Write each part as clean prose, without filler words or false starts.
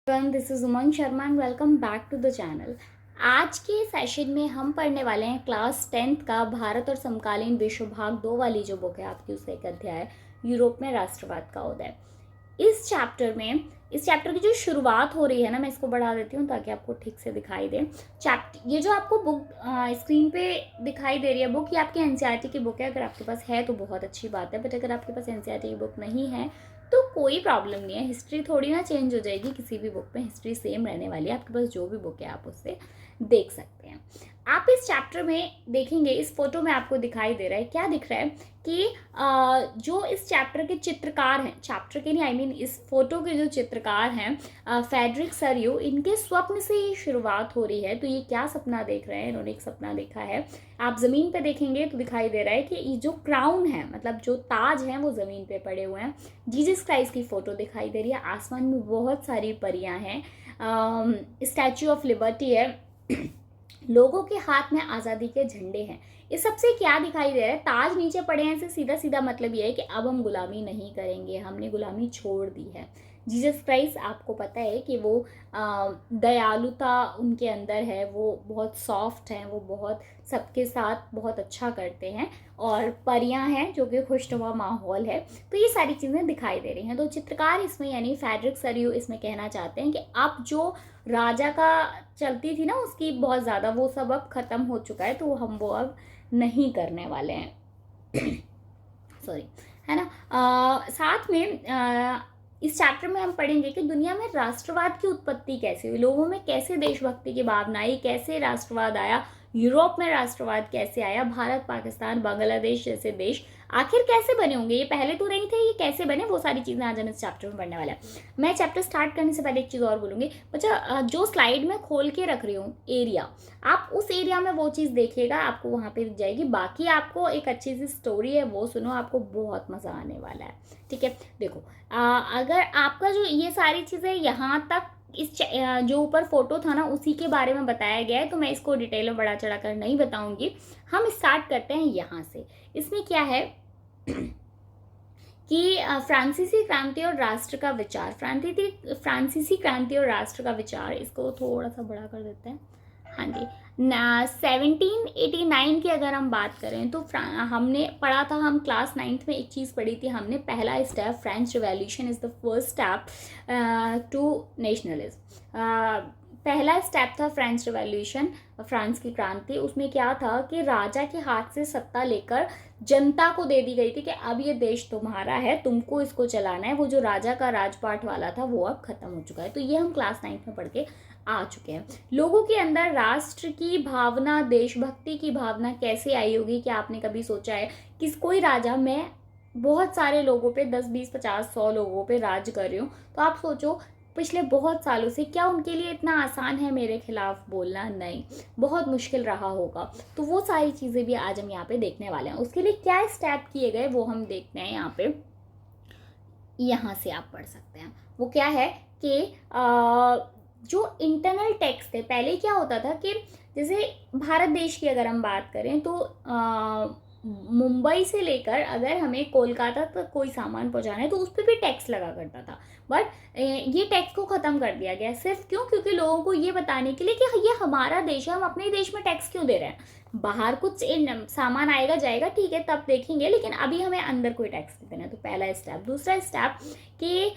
This is Umang Sharma and welcome back to the channel. आज के session में हम पढ़ने वाले हैं क्लास 10th का भारत और समकालीन विश्व भाग 2 वाली जो बुक है आपकी, उसका एक अध्याय यूरोप में राष्ट्रवाद का उदय। इस चैप्टर की जो शुरुआत हो रही है ना, मैं इसको बढ़ा देती हूँ ताकि आपको ठीक से दिखाई दे। ये जो आपको बुक स्क्रीन पे दिखाई दे रही है बुक, ये आपकी एनसीईआरटी की बुक है। अगर आपके पास है तो बहुत अच्छी बात है, बट अगर आपके पास एनसीईआरटी की बुक नहीं है तो कोई प्रॉब्लम नहीं है। हिस्ट्री थोड़ी ना चेंज हो जाएगी, किसी भी बुक में हिस्ट्री सेम रहने वाली है। आपके पास जो भी बुक है आप उससे देख सकते हैं। आप इस चैप्टर में देखेंगे, इस फोटो में आपको दिखाई दे रहा है, क्या दिख रहा है कि जो इस चैप्टर के चित्रकार हैं, चैप्टर के नहीं आई मीन इस फोटो के जो चित्रकार हैं फ्रेडरिक सरियू, इनके स्वप्न से ही शुरुआत हो रही है। तो ये क्या सपना देख रहे हैं? इन्होंने एक सपना देखा है। आप ज़मीन पे देखेंगे तो दिखाई दे रहा है कि ये जो क्राउन है, मतलब जो ताज हैं, वो ज़मीन पे पड़े हुए हैं। जीसस क्राइस्ट की फ़ोटो दिखाई दे रही है। आसमान में बहुत सारी परियां हैं। स्टैचू ऑफ लिबर्टी है। लोगों के हाथ में आज़ादी के झंडे हैं। इस सबसे क्या दिखाई दे रहा है? ताज नीचे पड़े हैं से सीधा सीधा मतलब ये है कि अब हम गुलामी नहीं करेंगे, हमने गुलामी छोड़ दी है। जीसस क्राइस्ट, आपको पता है कि वो दयालुता उनके अंदर है, वो बहुत सॉफ्ट हैं, वो बहुत सबके साथ बहुत अच्छा करते हैं, और परियां हैं जो कि खुशनुमा माहौल है। तो ये सारी चीज़ें दिखाई दे रही हैं। तो चित्रकार इसमें यानी फ्रेडरिक सरियू इसमें कहना चाहते हैं कि अब जो राजा का चलती थी ना उसकी बहुत ज़्यादा, वो सब अब ख़त्म हो चुका है, तो हम वो अब नहीं करने वाले हैं। सॉरी, है ना। साथ में इस चैप्टर में हम पढ़ेंगे कि दुनिया में राष्ट्रवाद की उत्पत्ति कैसे हुई, लोगों में कैसे देशभक्ति की भावना आई, कैसे राष्ट्रवाद आया, यूरोप में राष्ट्रवाद कैसे आया, भारत, पाकिस्तान, बांग्लादेश जैसे देश आखिर कैसे बने होंगे, ये पहले तो नहीं थे, ये कैसे बने, वो सारी चीज़ें आज हम इस चैप्टर में पढ़ने वाला है। मैं चैप्टर स्टार्ट करने से पहले एक चीज़ और बोलूँगी बच्चा, जो स्लाइड में खोल के रख रही हूँ एरिया, आप उस एरिया में वो चीज़ देखिएगा, आपको वहाँ पे दिख जाएगी। बाकी आपको एक अच्छी सी स्टोरी है वो सुनो, आपको बहुत मज़ा आने वाला है। ठीक है, देखो, अगर आपका जो ये सारी चीज़ें यहाँ तक इस जो ऊपर फोटो था ना उसी के बारे में बताया गया है, तो मैं इसको डिटेल में बढ़ा चढ़ा कर नहीं बताऊंगी। हम स्टार्ट करते हैं यहाँ से। इसमें क्या है कि फ्रांसीसी क्रांति और राष्ट्र का विचार, फ्रांसीसी क्रांति और राष्ट्र का विचार, इसको थोड़ा सा बड़ा कर देते हैं। हाँ जी, 1789 की अगर हम बात करें तो हमने पढ़ा था, हम क्लास 9th में एक चीज़ पढ़ी थी हमने, पहला step French revolution is the first step to nationalism. पहला स्टेप था फ्रेंच रिवॉल्यूशन, फ्रांस की क्रांति। उसमें क्या था कि राजा के हाथ से सत्ता लेकर जनता को दे दी गई थी कि अब ये देश तुम्हारा है, तुमको इसको चलाना है। वो जो राजा का राजपाट वाला था वो अब खत्म हो चुका है। तो ये हम क्लास 9th में पढ़ के आ चुके हैं। लोगों के अंदर राष्ट्र की भावना, देशभक्ति की भावना कैसे आई होगी? क्या आपने कभी सोचा है कि कोई राजा, मैं बहुत सारे लोगों पे 10, 20, 50, 100 लोगों पे राज कर रही हूँ, तो आप सोचो पिछले बहुत सालों से क्या उनके लिए इतना आसान है मेरे खिलाफ बोलना? नहीं, बहुत मुश्किल रहा होगा। तो वो सारी चीज़ें भी आज हम यहाँ पे देखने वाले हैं। उसके लिए क्या स्टेप किए गए वो हम देखते हैं यहाँ पे। यहाँ से आप पढ़ सकते हैं। वो क्या है कि जो इंटरनल टैक्स थे, पहले क्या होता था कि जैसे भारत देश की अगर हम बात करें तो मुंबई से लेकर अगर हमें कोलकाता तक कोई सामान पहुंचाना है तो उस पर भी टैक्स लगा करता था। बट ये टैक्स को ख़त्म कर दिया गया। सिर्फ क्यों? क्योंकि लोगों को ये बताने के लिए कि ये हमारा देश है, हम अपने देश में टैक्स क्यों दे रहे हैं। बाहर कुछ सामान आएगा जाएगा, ठीक है, तब देखेंगे, लेकिन अभी हमें अंदर कोई टैक्स नहीं देना है। तो पहला स्टेप। दूसरा स्टेप कि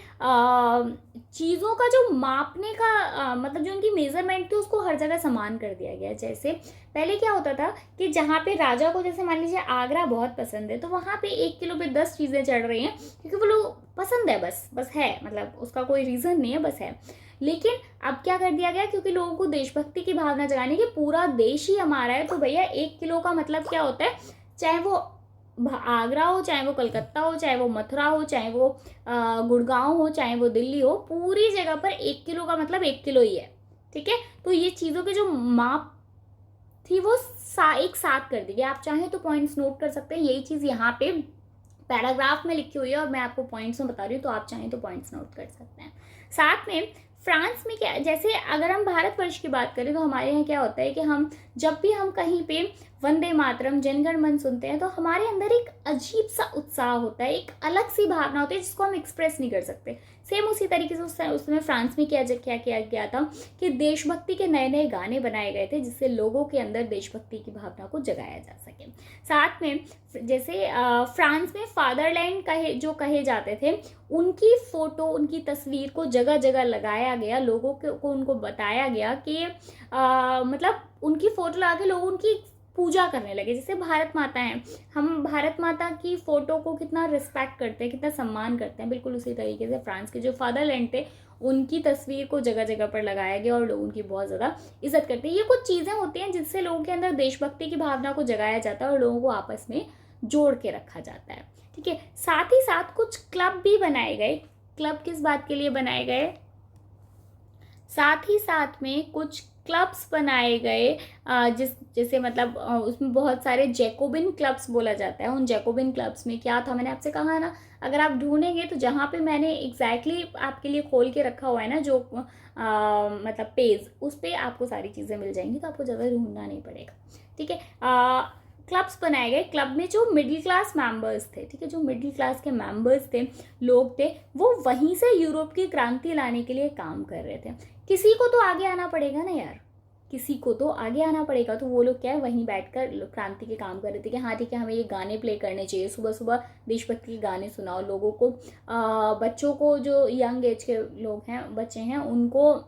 चीज़ों का जो मापने का मतलब जो उनकी मेजरमेंट थी उसको हर जगह समान कर दिया गया। जैसे पहले क्या होता था कि जहाँ पे राजा को, जैसे मान लीजिए आगरा बहुत पसंद है, तो वहाँ पे 1 किलो पे 10 चीज़ें चढ़ रही हैं क्योंकि वो लोग पसंद है, बस है, मतलब उसका कोई रीज़न नहीं है, बस है। लेकिन अब क्या कर दिया गया, क्योंकि लोगों को देशभक्ति की भावना जगाने की, पूरा देश ही हमारा है, तो भैया 1 किलो का मतलब क्या होता है, चाहे वो आगरा हो, चाहे वो कलकत्ता हो, चाहे वो मथुरा हो, चाहे वो गुड़गांव हो, चाहे वो दिल्ली हो, पूरी जगह पर 1 किलो का मतलब 1 किलो ही है। ठीक है, तो ये चीज़ों के जो माप थी वो एक साथ कर दी गई। आप चाहें तो पॉइंट्स नोट कर सकते हैं, यही चीज़ यहाँ पे पैराग्राफ में लिखी हुई है और मैं आपको पॉइंट्स में बता रही हूँ, तो आप चाहें तो पॉइंट्स नोट कर सकते हैं। साथ में फ्रांस में क्या, जैसे अगर हम भारतवर्ष की बात करें तो हमारे यहाँ क्या होता है कि हम जब भी हम कहीं पे वंदे मातरम, जनगण मन सुनते हैं तो हमारे अंदर एक अजीब सा उत्साह होता है, एक अलग सी भावना होती है जिसको हम एक्सप्रेस नहीं कर सकते। सेम उसी तरीके से उस समय फ्रांस में क्या किया गया था कि देशभक्ति के नए नए गाने बनाए गए थे जिससे लोगों के अंदर देशभक्ति की भावना को जगाया जा सके। साथ में जैसे फ्रांस में फादरलैंड कहे जाते थे, उनकी फोटो, उनकी तस्वीर को जगह जगह लगाया गया, लोगों को उनको बताया गया कि मतलब उनकी फोटो लगा के लोग उनकी पूजा करने लगे। जैसे भारत माता हैं, हम भारत माता की फोटो को कितना रिस्पेक्ट करते हैं, कितना सम्मान करते हैं, बिल्कुल उसी तरीके से फ्रांस के जो फादरलैंड थे उनकी तस्वीर को जगह जगह पर लगाया गया और लोग उनकी बहुत ज़्यादा इज्जत करते हैं। ये कुछ चीज़ें होती हैं जिससे लोगों के अंदर देशभक्ति की भावना को जगाया जाता है और लोगों को आपस में जोड़ के रखा जाता है। ठीक है, साथ ही साथ कुछ क्लब भी बनाए गए। क्लब किस बात के लिए बनाए गए? साथ ही साथ में कुछ क्लब्स बनाए गए जैसे मतलब उसमें बहुत सारे जैकोबिन क्लब्स बोला जाता है। उन जैकोबिन क्लब्स में क्या था, मैंने आपसे कहा ना, अगर आप ढूंढेंगे तो जहाँ पे मैंने एग्जैक्टली आपके लिए खोल के रखा हुआ है ना जो मतलब पेज, उस पर आपको सारी चीज़ें मिल जाएंगी, तो आपको ज़्यादा ढूंढना नहीं पड़ेगा। ठीक है, क्लब्स बनाए गए। क्लब में जो मिडिल क्लास मेंबर्स थे, ठीक है, जो मिडिल क्लास के मेंबर्स थे, लोग थे, वो वहीं से यूरोप की क्रांति लाने के लिए काम कर रहे थे। किसी को तो आगे आना पड़ेगा ना यार, किसी को तो आगे आना पड़ेगा। तो वो लोग क्या है, वहीं बैठकर क्रांति के काम कर रहे थे कि हाँ ठीक है, हमें ये गाने प्ले करने चाहिए, सुबह सुबह देशभक्ति के गाने सुनाओ लोगों को। बच्चों को, जो यंग एज के लोग हैं, बच्चे हैं, उनको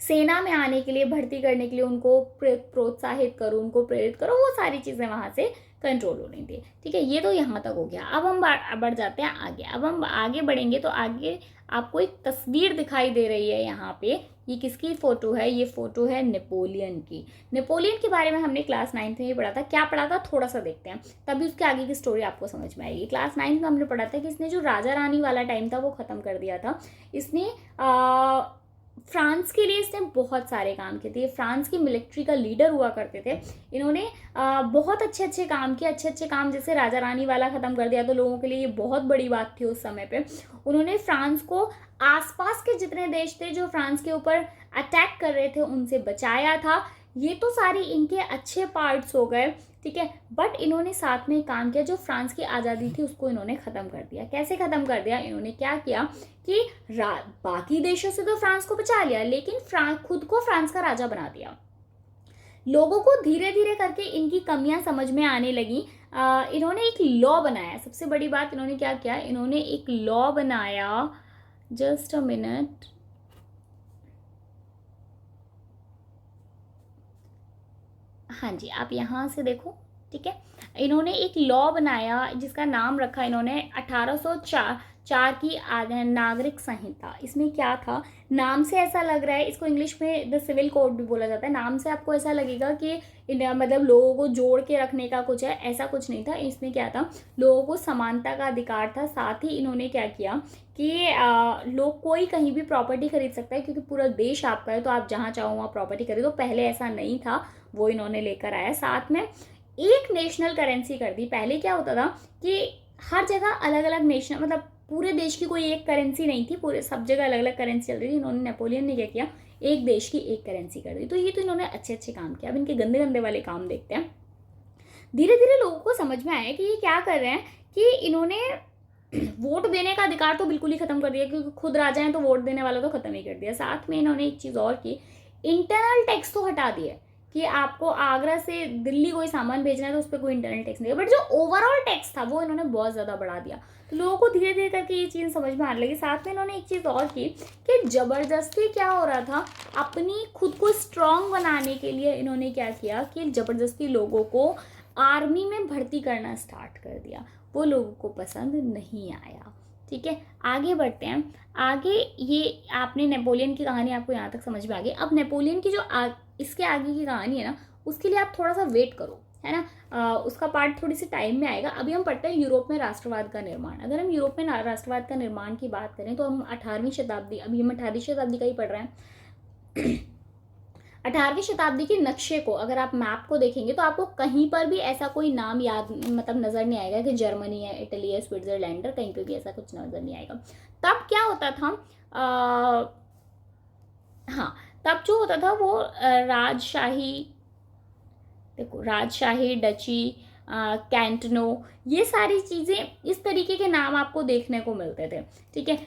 सेना में आने के लिए, भर्ती करने के लिए उनको प्रोत्साहित करो, उनको प्रेरित करो, वो सारी चीज़ें वहाँ से कंट्रोल होनी थी। ठीक है, ये तो यहाँ तक हो गया। अब हम बढ़ जाते हैं आगे। अब हम आगे बढ़ेंगे तो आगे आपको एक तस्वीर दिखाई दे रही है यहाँ पे। ये किसकी फ़ोटो है? ये फ़ोटो है नेपोलियन की। नेपोलियन के बारे में हमने क्लास 9th में ही पढ़ा था। क्या पढ़ा था थोड़ा सा देखते हैं, तभी उसके आगे की स्टोरी आपको समझ में आएगी। क्लास 9th में हमने पढ़ा था कि इसने जो राजा रानी वाला टाइम था वो ख़त्म कर दिया था। इसने फ्रांस के लिए इसने बहुत सारे काम किए थे। फ्रांस की मिलिट्री का लीडर हुआ करते थे। इन्होंने बहुत अच्छे काम किए, अच्छे काम, जैसे राजा रानी वाला ख़त्म कर दिया तो लोगों के लिए ये बहुत बड़ी बात थी उस समय पे। उन्होंने फ्रांस को आसपास के जितने देश थे जो फ्रांस के ऊपर अटैक कर रहे थे उनसे बचाया था। ये तो सारी इनके अच्छे पार्ट्स हो गए। ठीक है, बट इन्होंने साथ में काम किया, जो फ्रांस की आज़ादी थी उसको इन्होंने ख़त्म कर दिया। कैसे ख़त्म कर दिया? इन्होंने क्या किया कि बाकी देशों से तो फ्रांस को बचा लिया, लेकिन खुद को फ्रांस का राजा बना दिया। लोगों को धीरे धीरे करके इनकी कमियां समझ में आने लगी। इन्होंने एक लॉ बनाया। सबसे बड़ी बात इन्होंने क्या किया, इन्होंने एक लॉ बनाया। जस्ट अ मिनट, हाँ जी, आप यहाँ से देखो। ठीक है, इन्होंने एक लॉ बनाया जिसका नाम रखा इन्होंने 1804 की नागरिक संहिता। इसमें क्या था, नाम से ऐसा लग रहा है, इसको इंग्लिश में द सिविल कोड भी बोला जाता है। नाम से आपको ऐसा लगेगा कि मतलब लोगों को जोड़ के रखने का कुछ है, ऐसा कुछ नहीं था। इसमें क्या था, लोगों को समानता का अधिकार था। साथ ही इन्होंने क्या किया कि लोग कोई कहीं भी प्रॉपर्टी खरीद सकता है, क्योंकि पूरा देश आपका है तो आप जहाँ चाहो वहाँ प्रॉपर्टी खरीदो। पहले ऐसा नहीं था, वो इन्होंने लेकर आया। साथ में एक नेशनल करेंसी कर दी। पहले क्या होता था कि हर जगह अलग अलग नेशनल, मतलब पूरे देश की कोई एक करेंसी नहीं थी, पूरे सब जगह अलग अलग करेंसी चल रही थी। इन्होंने, नेपोलियन ने क्या किया, एक देश की एक करेंसी कर दी। तो ये तो इन्होंने अच्छे काम किया। अब इनके गंदे गंदे वाले काम देखते हैं। धीरे धीरे लोगों को समझ में आया कि ये क्या कर रहे हैं, कि इन्होंने वोट देने का अधिकार तो बिल्कुल ही खत्म कर दिया, क्योंकि खुद राजा हैं तो वोट देने वाला तो खत्म ही कर दिया। साथ में इन्होंने एक चीज़ और की, इंटरनल टैक्स तो हटा दिए कि आपको आगरा से दिल्ली कोई सामान भेजना है तो उस पर कोई इंटरनल टैक्स नहीं है, बट जो ओवरऑल टैक्स था वो इन्होंने बहुत ज़्यादा बढ़ा दिया। तो लोगों को धीरे धीरे करके ये चीज़ समझ में आने लगी। साथ में इन्होंने एक चीज़ और की कि ज़बरदस्ती क्या हो रहा था, अपनी खुद को स्ट्रांग बनाने के लिए इन्होंने क्या किया कि ज़बरदस्ती लोगों को आर्मी में भर्ती करना स्टार्ट कर दिया। वो लोगों को पसंद नहीं आया। ठीक है, आगे बढ़ते हैं। आगे ये आपने नेपोलियन की कहानी आपको यहाँ तक समझ में आ गई। अब नेपोलियन की जो इसके आगे की कहानी है ना, उसके लिए आप थोड़ा सा वेट करो, है ना। उसका पार्ट थोड़ी सी टाइम में आएगा। अभी हम पढ़ते हैं यूरोप में राष्ट्रवाद का निर्माण। अगर हम यूरोप में राष्ट्रवाद का निर्माण की बात करें तो हम 18वीं शताब्दी, अभी हम 18वीं शताब्दी का ही पढ़ रहे हैं। 18वीं शताब्दी के नक्शे को अगर आप मैप को देखेंगे तो आपको कहीं पर भी ऐसा कोई नाम याद, मतलब नज़र नहीं आएगा कि जर्मनी है, इटली है, स्विट्जरलैंड है, कहीं पे भी ऐसा कुछ नज़र नहीं आएगा। तब क्या होता था, हाँ, तब जो होता था वो राजशाही देखो राजशाही, डची, कैंटनो, ये सारी चीज़ें इस तरीके के नाम आपको देखने को मिलते थे। ठीक है,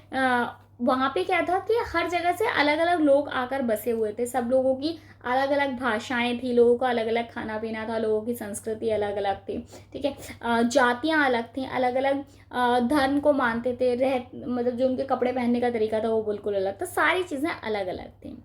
वहाँ पे क्या था कि हर जगह से अलग अलग लोग आकर बसे हुए थे, सब लोगों की अलग अलग भाषाएं थी, लोगों का अलग अलग खाना पीना था, लोगों की संस्कृति अलग अलग थी। ठीक है, जातियाँ अलग थी, अलग अलग धर्म को मानते थे, मतलब जो उनके कपड़े पहनने का तरीका था वो बिल्कुल अलग था, सारी चीज़ें अलग अलग थी।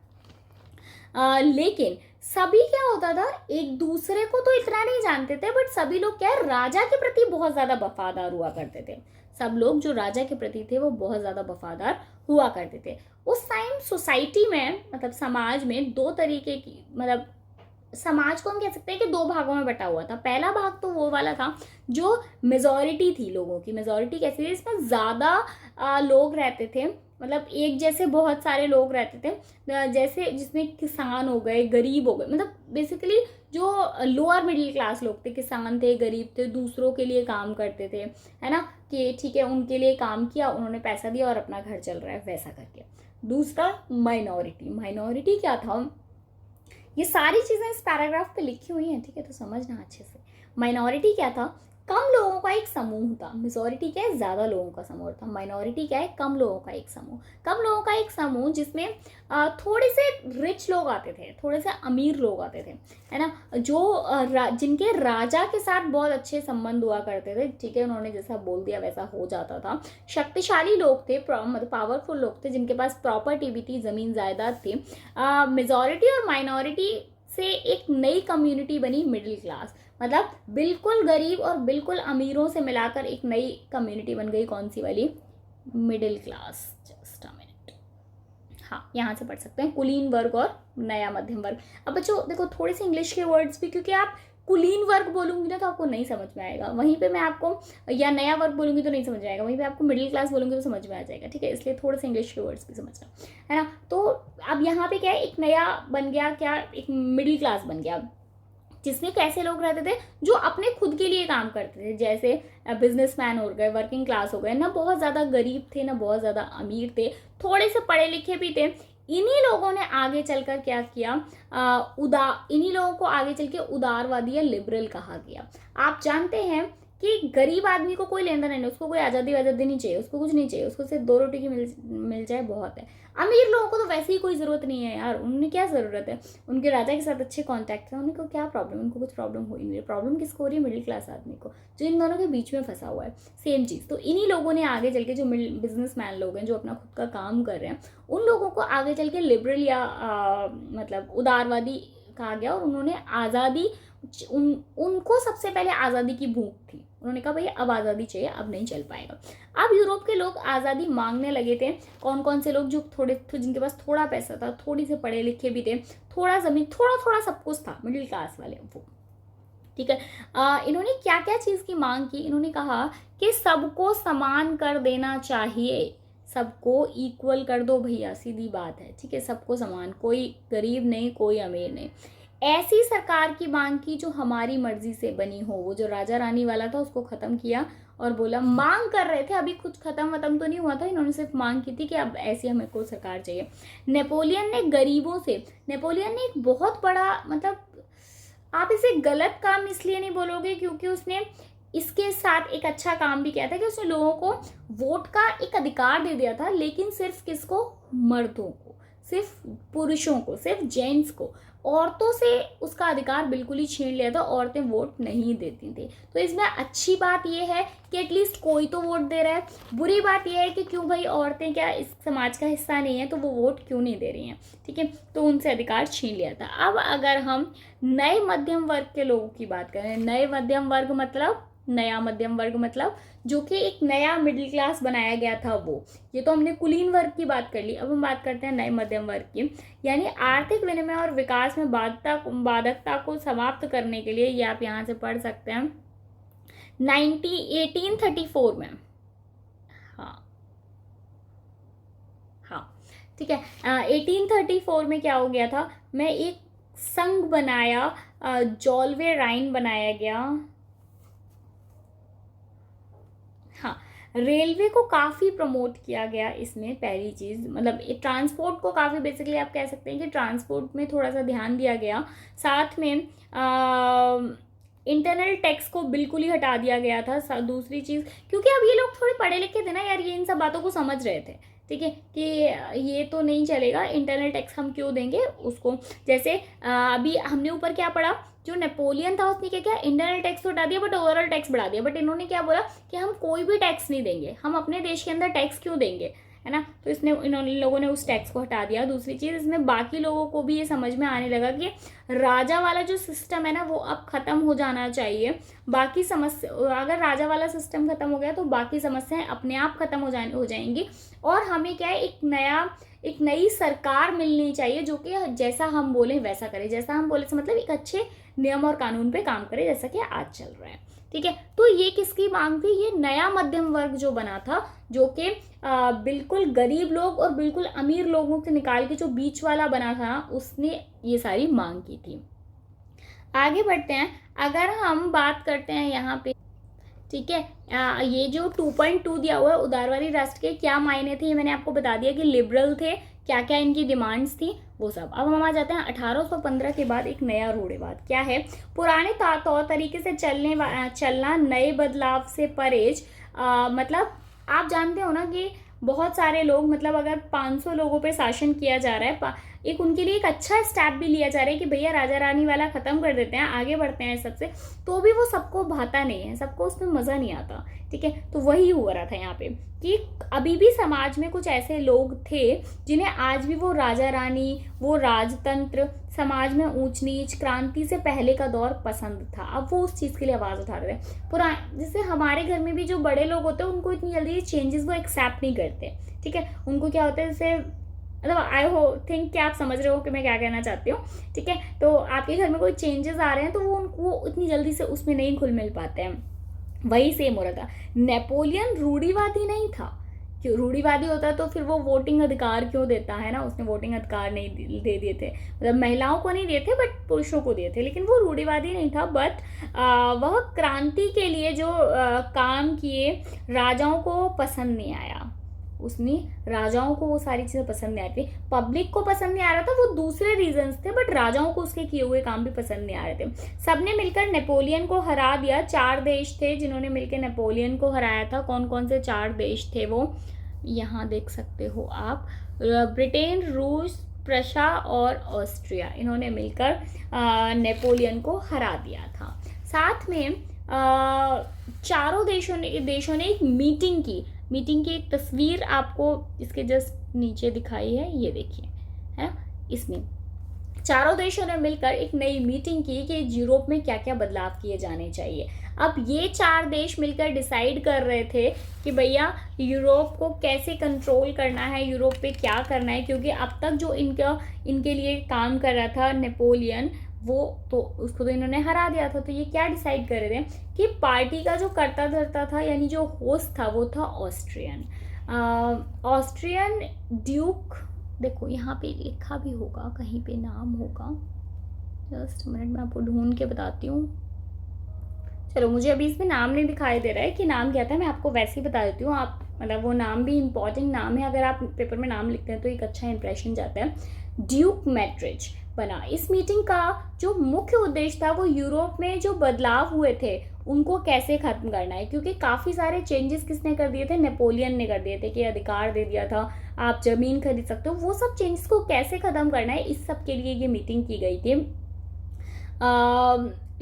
लेकिन सभी क्या होता था, एक दूसरे को तो इतना नहीं जानते थे, बट सभी लोग क्या है, राजा के प्रति बहुत ज्यादा वफादार हुआ करते थे। सब लोग जो राजा के प्रति थे वो बहुत ज्यादा वफादार हुआ करते थे। उस टाइम सोसाइटी में, मतलब समाज में दो तरीके की, मतलब समाज को हम कह सकते हैं कि दो भागों में बटा हुआ था। पहला भाग तो वो वाला था जो मेजॉरिटी थी लोगों की। मेजॉरिटी कैसी थी, इसमें ज़्यादा लोग रहते थे, मतलब एक जैसे बहुत सारे लोग रहते थे, जैसे जिसमें किसान हो गए, गरीब हो गए, मतलब बेसिकली जो लोअर मिडिल क्लास लोग थे, किसान थे, गरीब थे, दूसरों के लिए काम करते थे, है ना, कि ठीक है उनके लिए काम किया, उन्होंने पैसा दिया और अपना घर चल रहा है, वैसा करके। दूसरा माइनॉरिटी। माइनॉरिटी क्या था, ये सारी चीज़ें इस पैराग्राफ पे लिखी हुई हैं, ठीक है, तो समझना अच्छे से। माइनॉरिटी क्या था, कम लोगों का एक समूह था। मेजॉरिटी क्या है, ज़्यादा लोगों का समूह था। माइनॉरिटी क्या है, कम लोगों का एक समूह। कम लोगों का एक समूह जिसमें थोड़े से रिच लोग आते थे, थोड़े से अमीर लोग आते थे, है ना, जो जिनके राजा के साथ बहुत अच्छे संबंध हुआ करते थे। ठीक है, उन्होंने जैसा बोल दिया वैसा हो जाता था। शक्तिशाली लोग थे, मतलब पावरफुल लोग थे, जिनके पास प्रॉपर्टी भी थी, ज़मीन जायदाद थी। मेजॉरिटी और माइनॉरिटी से एक नई कम्युनिटी बनी, मिडिल क्लास। मतलब बिल्कुल गरीब और बिल्कुल अमीरों से मिलाकर एक नई कम्युनिटी बन गई, कौन सी वाली, middle class. Just a minute, हाँ यहाँ से पढ़ सकते हैं, कुलीन वर्ग और नया मध्यम वर्ग। अब बच्चों देखो थोड़े से इंग्लिश के वर्ड्स भी, क्योंकि आप कुलीन वर्ग बोलूंगी ना तो आपको नहीं समझ में आएगा, वहीं पे मैं आपको, या नया वर्ग बोलूंगी तो नहीं समझ में आएगा, वहीं पे आपको मिडिल क्लास बोलूंगी तो समझ में आ जाएगा। ठीक है, इसलिए थोड़े से इंग्लिश के वर्ड्स भी समझना, है ना। तो अब यहाँ पे क्या है, एक नया बन गया, क्या, एक मिडिल क्लास बन गया, जिसमें कैसे लोग रहते थे, जो अपने खुद के लिए काम करते थे, जैसे बिजनेसमैन हो गए, वर्किंग क्लास हो गए, ना बहुत ज़्यादा गरीब थे ना बहुत ज़्यादा अमीर थे, थोड़े से पढ़े लिखे भी थे। इन्हीं लोगों ने आगे चलकर क्या किया, इन्हीं लोगों को आगे चल के उदारवादी या लिबरल कहा गया। आप जानते हैं कि गरीब आदमी को कोई लेना नहीं, उसको कोई आज़ादी वाज़ादी नहीं चाहिए, उसको कुछ नहीं चाहिए, उसको सिर्फ दो रोटी की मिल जाए बहुत है। अमीर लोगों को तो वैसे ही कोई ज़रूरत नहीं है यार, उन्हें क्या ज़रूरत है, उनके राजा के साथ अच्छे कॉन्टैक्ट है, उनको क्या प्रॉब्लम, उनको कुछ प्रॉब्लम हो ही नहीं। प्रॉब्लम किसको हो रही है, मिडिल क्लास आदमी को, जो इन दोनों के बीच में फंसा हुआ है। सेम चीज़ तो इन्हीं लोगों ने आगे चल के, जो बिजनेसमैन लोग हैं, जो अपना खुद का काम कर रहे हैं, उन लोगों को आगे चल के लिबरल या मतलब उदारवादी कहा गया। और उन्होंने आज़ादी, उनको सबसे पहले आज़ादी की भूख थी, उन्होंने कहा भैया अब आज़ादी चाहिए, अब नहीं चल पाएगा। अब यूरोप के लोग आज़ादी मांगने लगे थे। कौन कौन से लोग, जो जिनके पास थोड़ा पैसा था, थोड़ी से पढ़े लिखे भी थे, थोड़ा ज़मीन, थोड़ा थोड़ा सब कुछ था, मिडिल क्लास वाले वो। ठीक है, इन्होंने क्या क्या चीज़ की मांग की, इन्होंने कहा कि सबको समान कर देना चाहिए, सबको इक्वल कर दो भैया, सीधी बात है। ठीक है, सबको समान, कोई गरीब नहीं, कोई अमीर नहीं। ऐसी सरकार की मांग की जो हमारी मर्जी से बनी हो। वो जो राजा रानी वाला था उसको खत्म किया और बोला, मांग कर रहे थे, अभी कुछ खत्म तो नहीं हुआ था, इन्होंने सिर्फ मांग की थी कि अब ऐसी हमें को सरकार चाहिए। नेपोलियन ने गरीबों से, नेपोलियन ने एक बहुत बड़ा, मतलब आप इसे गलत काम इसलिए नहीं बोलोगे क्योंकि उसने इसके साथ एक अच्छा काम भी किया था, कि उसने लोगों को वोट का एक अधिकार दे दिया था, लेकिन सिर्फ किसको, मर्दों को, सिर्फ पुरुषों को, सिर्फ जेंट्स को। औरतों से उसका अधिकार बिल्कुल ही छीन लिया था, औरतें वोट नहीं देती थी। तो इसमें अच्छी बात यह है कि एटलीस्ट कोई तो वोट दे रहा है। बुरी बात यह है कि क्यों भाई, औरतें क्या इस समाज का हिस्सा नहीं है, तो वो वोट क्यों नहीं दे रही हैं। ठीक है, तो उनसे अधिकार छीन लिया था। अब अगर हम नए मध्यम वर्ग के लोगों की बात करें, नए मध्यम वर्ग मतलब, नया मध्यम वर्ग मतलब जो कि एक नया मिडिल क्लास बनाया गया था वो, ये तो हमने कुलीन वर्ग की बात कर ली। अब हम बात करते हैं नए मध्यम वर्ग की, यानी आर्थिक विनिमय और विकास में बाधकता को समाप्त करने के लिए, ये आप यहाँ से पढ़ सकते हैं 1834 में। हाँ हाँ, ठीक है, 1834 में क्या हो गया था, मैं एक संघ बनाया, जॉल्वे राइन बनाया गया। हाँ, रेलवे को काफ़ी प्रमोट किया गया इसमें, पहली चीज़ मतलब ट्रांसपोर्ट को काफ़ी, बेसिकली आप कह सकते हैं कि ट्रांसपोर्ट में थोड़ा सा ध्यान दिया गया। साथ में इंटरनल टैक्स को बिल्कुल ही हटा दिया गया था। दूसरी चीज़, क्योंकि अब ये लोग थोड़े पढ़े लिखे थे ना यार, ये इन सब बातों को समझ रहे थे, ठीक है, कि ये तो नहीं चलेगा, इंटरनल टैक्स हम क्यों देंगे उसको। जैसे अभी हमने ऊपर क्या पढ़ा, जो नेपोलियन था उसने क्या किया, इंटरनल टैक्स तो हटा दिया बट ओवरऑल टैक्स बढ़ा दिया। बट इन्होंने क्या बोला कि हम कोई भी टैक्स नहीं देंगे, हम अपने देश के अंदर टैक्स क्यों देंगे, है ना। तो इन लोगों ने उस टैक्स को हटा दिया। दूसरी चीज़, इसमें बाकी लोगों को भी ये समझ में आने लगा कि राजा वाला जो सिस्टम है ना वो अब ख़त्म हो जाना चाहिए। बाकी समस्या, अगर राजा वाला सिस्टम ख़त्म हो गया तो बाकी समस्याएं अपने आप ख़त्म हो जाएंगी। और हमें क्या है, एक नई सरकार मिलनी चाहिए जो कि जैसा हम बोले वैसा करे। जैसा हम बोले से मतलब एक अच्छे नियम और कानून पे काम करे, जैसा कि आज चल रहा है, ठीक है। तो ये किसकी मांग थी, ये नया मध्यम वर्ग जो बना था, जो कि बिल्कुल गरीब लोग और बिल्कुल अमीर लोगों से निकाल के जो बीच वाला बना था, उसने ये सारी मांग की थी। आगे बढ़ते हैं। अगर हम बात करते हैं यहाँ पे, ठीक है, ये जो 2.2 दिया हुआ है उदारवादी राष्ट्र के क्या मायने थे, ये मैंने आपको बता दिया कि लिबरल थे, क्या क्या इनकी डिमांड्स थी वो सब। अब हम आ जाते हैं 1815 के बाद एक नया रूढ़िवाद। क्या है, पुराने तौर तरीके से चलना, नए बदलाव से परहेज। मतलब आप जानते हो ना कि बहुत सारे लोग, मतलब अगर 500 लोगों पे शासन किया जा रहा है, एक उनके लिए एक अच्छा स्टेप भी लिया जा रहा है कि भैया राजा रानी वाला खत्म कर देते हैं, आगे बढ़ते हैं सबसे, तो भी वो सबको भाता नहीं है, सबको उसमें मज़ा नहीं आता, ठीक है। तो वही हो रहा था यहाँ पे कि अभी भी समाज में कुछ ऐसे लोग थे जिन्हें आज भी वो राजा रानी, वो राजतंत्र, समाज में ऊंच नीच, क्रांति से पहले का दौर पसंद था। अब वो उस चीज़ के लिए आवाज़ उठा रहे थे। जैसे हमारे घर में भी जो बड़े लोग होते हैं उनको इतनी जल्दी चेंजेस वो एक्सेप्ट नहीं करते, ठीक है। उनको क्या होता है, जैसे मतलब आई हो थिंक कि आप समझ रहे हो कि मैं क्या कहना चाहती हूँ, ठीक है। तो आपके घर में कोई चेंजेस आ रहे हैं तो वो इतनी जल्दी से उसमें नहीं घुल मिल पाते हैं। वही सेम हो रहा था। नेपोलियन रूढ़िवादी नहीं था, क्यों रूढ़िवादी होता तो फिर वो वोटिंग अधिकार क्यों देता, है ना। उसने वोटिंग अधिकार नहीं दे दिए थे, मतलब महिलाओं को नहीं दिए थे बट पुरुषों को दिए थे, लेकिन वो रूढ़िवादी नहीं था। बट वह क्रांति के लिए जो काम किए, राजाओं को पसंद नहीं आया। उसने राजाओं को वो सारी चीज़ें पसंद नहीं आई थी, पब्लिक को पसंद नहीं आ रहा था, वो दूसरे रीजंस थे, बट राजाओं को उसके किए हुए काम भी पसंद नहीं आ रहे थे। सबने मिलकर नेपोलियन को हरा दिया। 4 देश थे जिन्होंने मिलकर नेपोलियन को हराया था। कौन कौन से 4 देश थे वो यहाँ देख सकते हो आप, ब्रिटेन, रूस, प्रशा और ऑस्ट्रिया, इन्होंने मिलकर नेपोलियन को हरा दिया था। साथ में चारों देशों ने एक मीटिंग की एक तस्वीर आपको इसके जस्ट नीचे दिखाई है, ये देखिए, है इसमें चारों देशों ने मिलकर एक नई मीटिंग की कि यूरोप में क्या क्या बदलाव किए जाने चाहिए। अब ये 4 देश मिलकर डिसाइड कर रहे थे कि भैया यूरोप को कैसे कंट्रोल करना है, यूरोप पे क्या करना है, क्योंकि अब तक जो इनके लिए काम कर रहा था नेपोलियन, वो तो उसको तो इन्होंने हरा दिया था। तो ये क्या डिसाइड कर रहे थे कि पार्टी का जो करता धरता था, यानी जो होस्ट था, वो था ऑस्ट्रियन ड्यूक। देखो यहाँ पे लिखा भी होगा, कहीं पे नाम होगा, जस्ट मिनट मैं आपको ढूंढ के बताती हूँ। चलो, मुझे अभी इसमें नाम नहीं दिखाई दे रहा है कि नाम क्या था, मैं आपको वैसे ही बता देती हूँ। आप मतलब वो नाम भी इम्पॉर्टेंट नाम है, अगर आप पेपर में नाम लिखते हैं तो एक अच्छा इंप्रेशन जाता है। ड्यूक मैट्रिज बना। इस मीटिंग का जो मुख्य उद्देश्य था वो यूरोप में जो बदलाव हुए थे उनको कैसे खत्म करना है, क्योंकि काफ़ी सारे चेंजेस किसने कर दिए थे, नेपोलियन ने कर दिए थे, कि अधिकार दे दिया था, आप जमीन खरीद सकते हो, वो सब चेंजेस को कैसे खत्म करना है, इस सब के लिए ये मीटिंग की गई थी।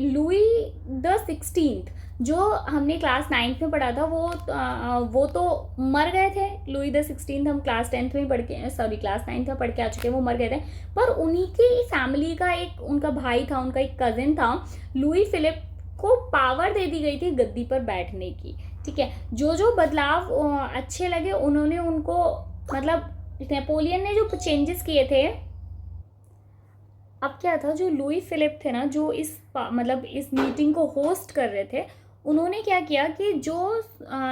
लुई द 16th जो हमने क्लास 9th में पढ़ा था, वो तो मर गए थे। लुई द 16th हम क्लास 10th में क्लास 9th में पढ़ के आ चुके हैं, वो मर गए थे। पर उन्हीं की फैमिली का एक उनका भाई था, उनका एक कजिन था, लुई फिलिप को पावर दे दी गई थी गद्दी पर बैठने की, ठीक है। जो बदलाव अच्छे लगे उन्होंने उनको, मतलब नेपोलियन ने जो चेंजेस किए थे, अब क्या था, जो लुई फिलिप थे ना, जो इस मीटिंग को होस्ट कर रहे थे, उन्होंने क्या किया कि जो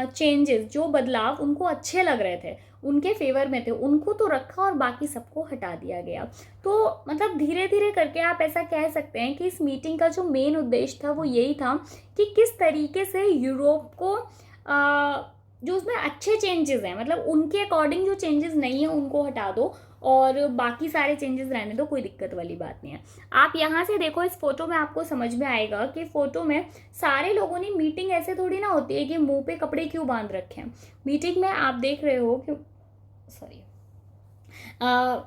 चेंजेस, जो बदलाव उनको अच्छे लग रहे थे, उनके फेवर में थे, उनको तो रखा और बाकी सबको हटा दिया गया। तो मतलब धीरे धीरे करके आप ऐसा कह सकते हैं कि इस मीटिंग का जो मेन उद्देश्य था वो यही था कि किस तरीके से यूरोप को जो उसमें अच्छे चेंजेस हैं, मतलब उनके अकॉर्डिंग जो चेंजेस नहीं है उनको हटा दो और बाकी सारे चेंजेस रहने दो, कोई दिक्कत वाली बात नहीं है। आप यहाँ से देखो, इस फोटो में आपको समझ में आएगा कि फोटो में सारे लोगों ने, मीटिंग ऐसे थोड़ी ना होती है कि मुंह पे कपड़े क्यों बांध रखे हैं। मीटिंग में आप देख रहे हो कि सॉरी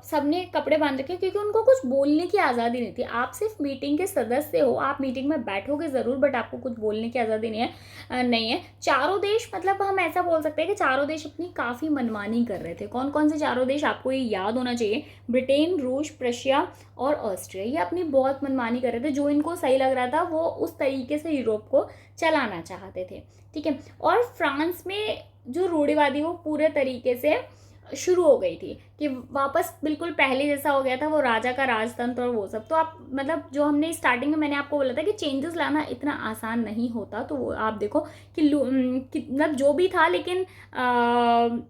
सबने कपड़े बांध रखे क्योंकि उनको कुछ बोलने की आज़ादी नहीं थी। आप सिर्फ मीटिंग के सदस्य हो, आप मीटिंग में बैठोगे ज़रूर, बट आपको कुछ बोलने की आज़ादी नहीं है। चारों देश, मतलब हम ऐसा बोल सकते हैं कि चारों देश अपनी काफ़ी मनमानी कर रहे थे। कौन कौन से चारों देश, आपको ये याद होना चाहिए, ब्रिटेन, रूस, प्रशिया और ऑस्ट्रिया। ये अपनी बहुत मनमानी कर रहे थे, जो इनको सही लग रहा था वो उस तरीके से यूरोप को चलाना चाहते थे, ठीक है। और फ्रांस में जो रूढ़िवादी वो पूरे तरीके से शुरू हो गई थी कि वापस बिल्कुल पहले जैसा हो गया था, वो राजा का राजतंत्र और वो सब। तो आप, मतलब जो हमने स्टार्टिंग में मैंने आपको बोला था कि चेंजेस लाना इतना आसान नहीं होता, तो वो आप देखो कि मतलब जो भी था, लेकिन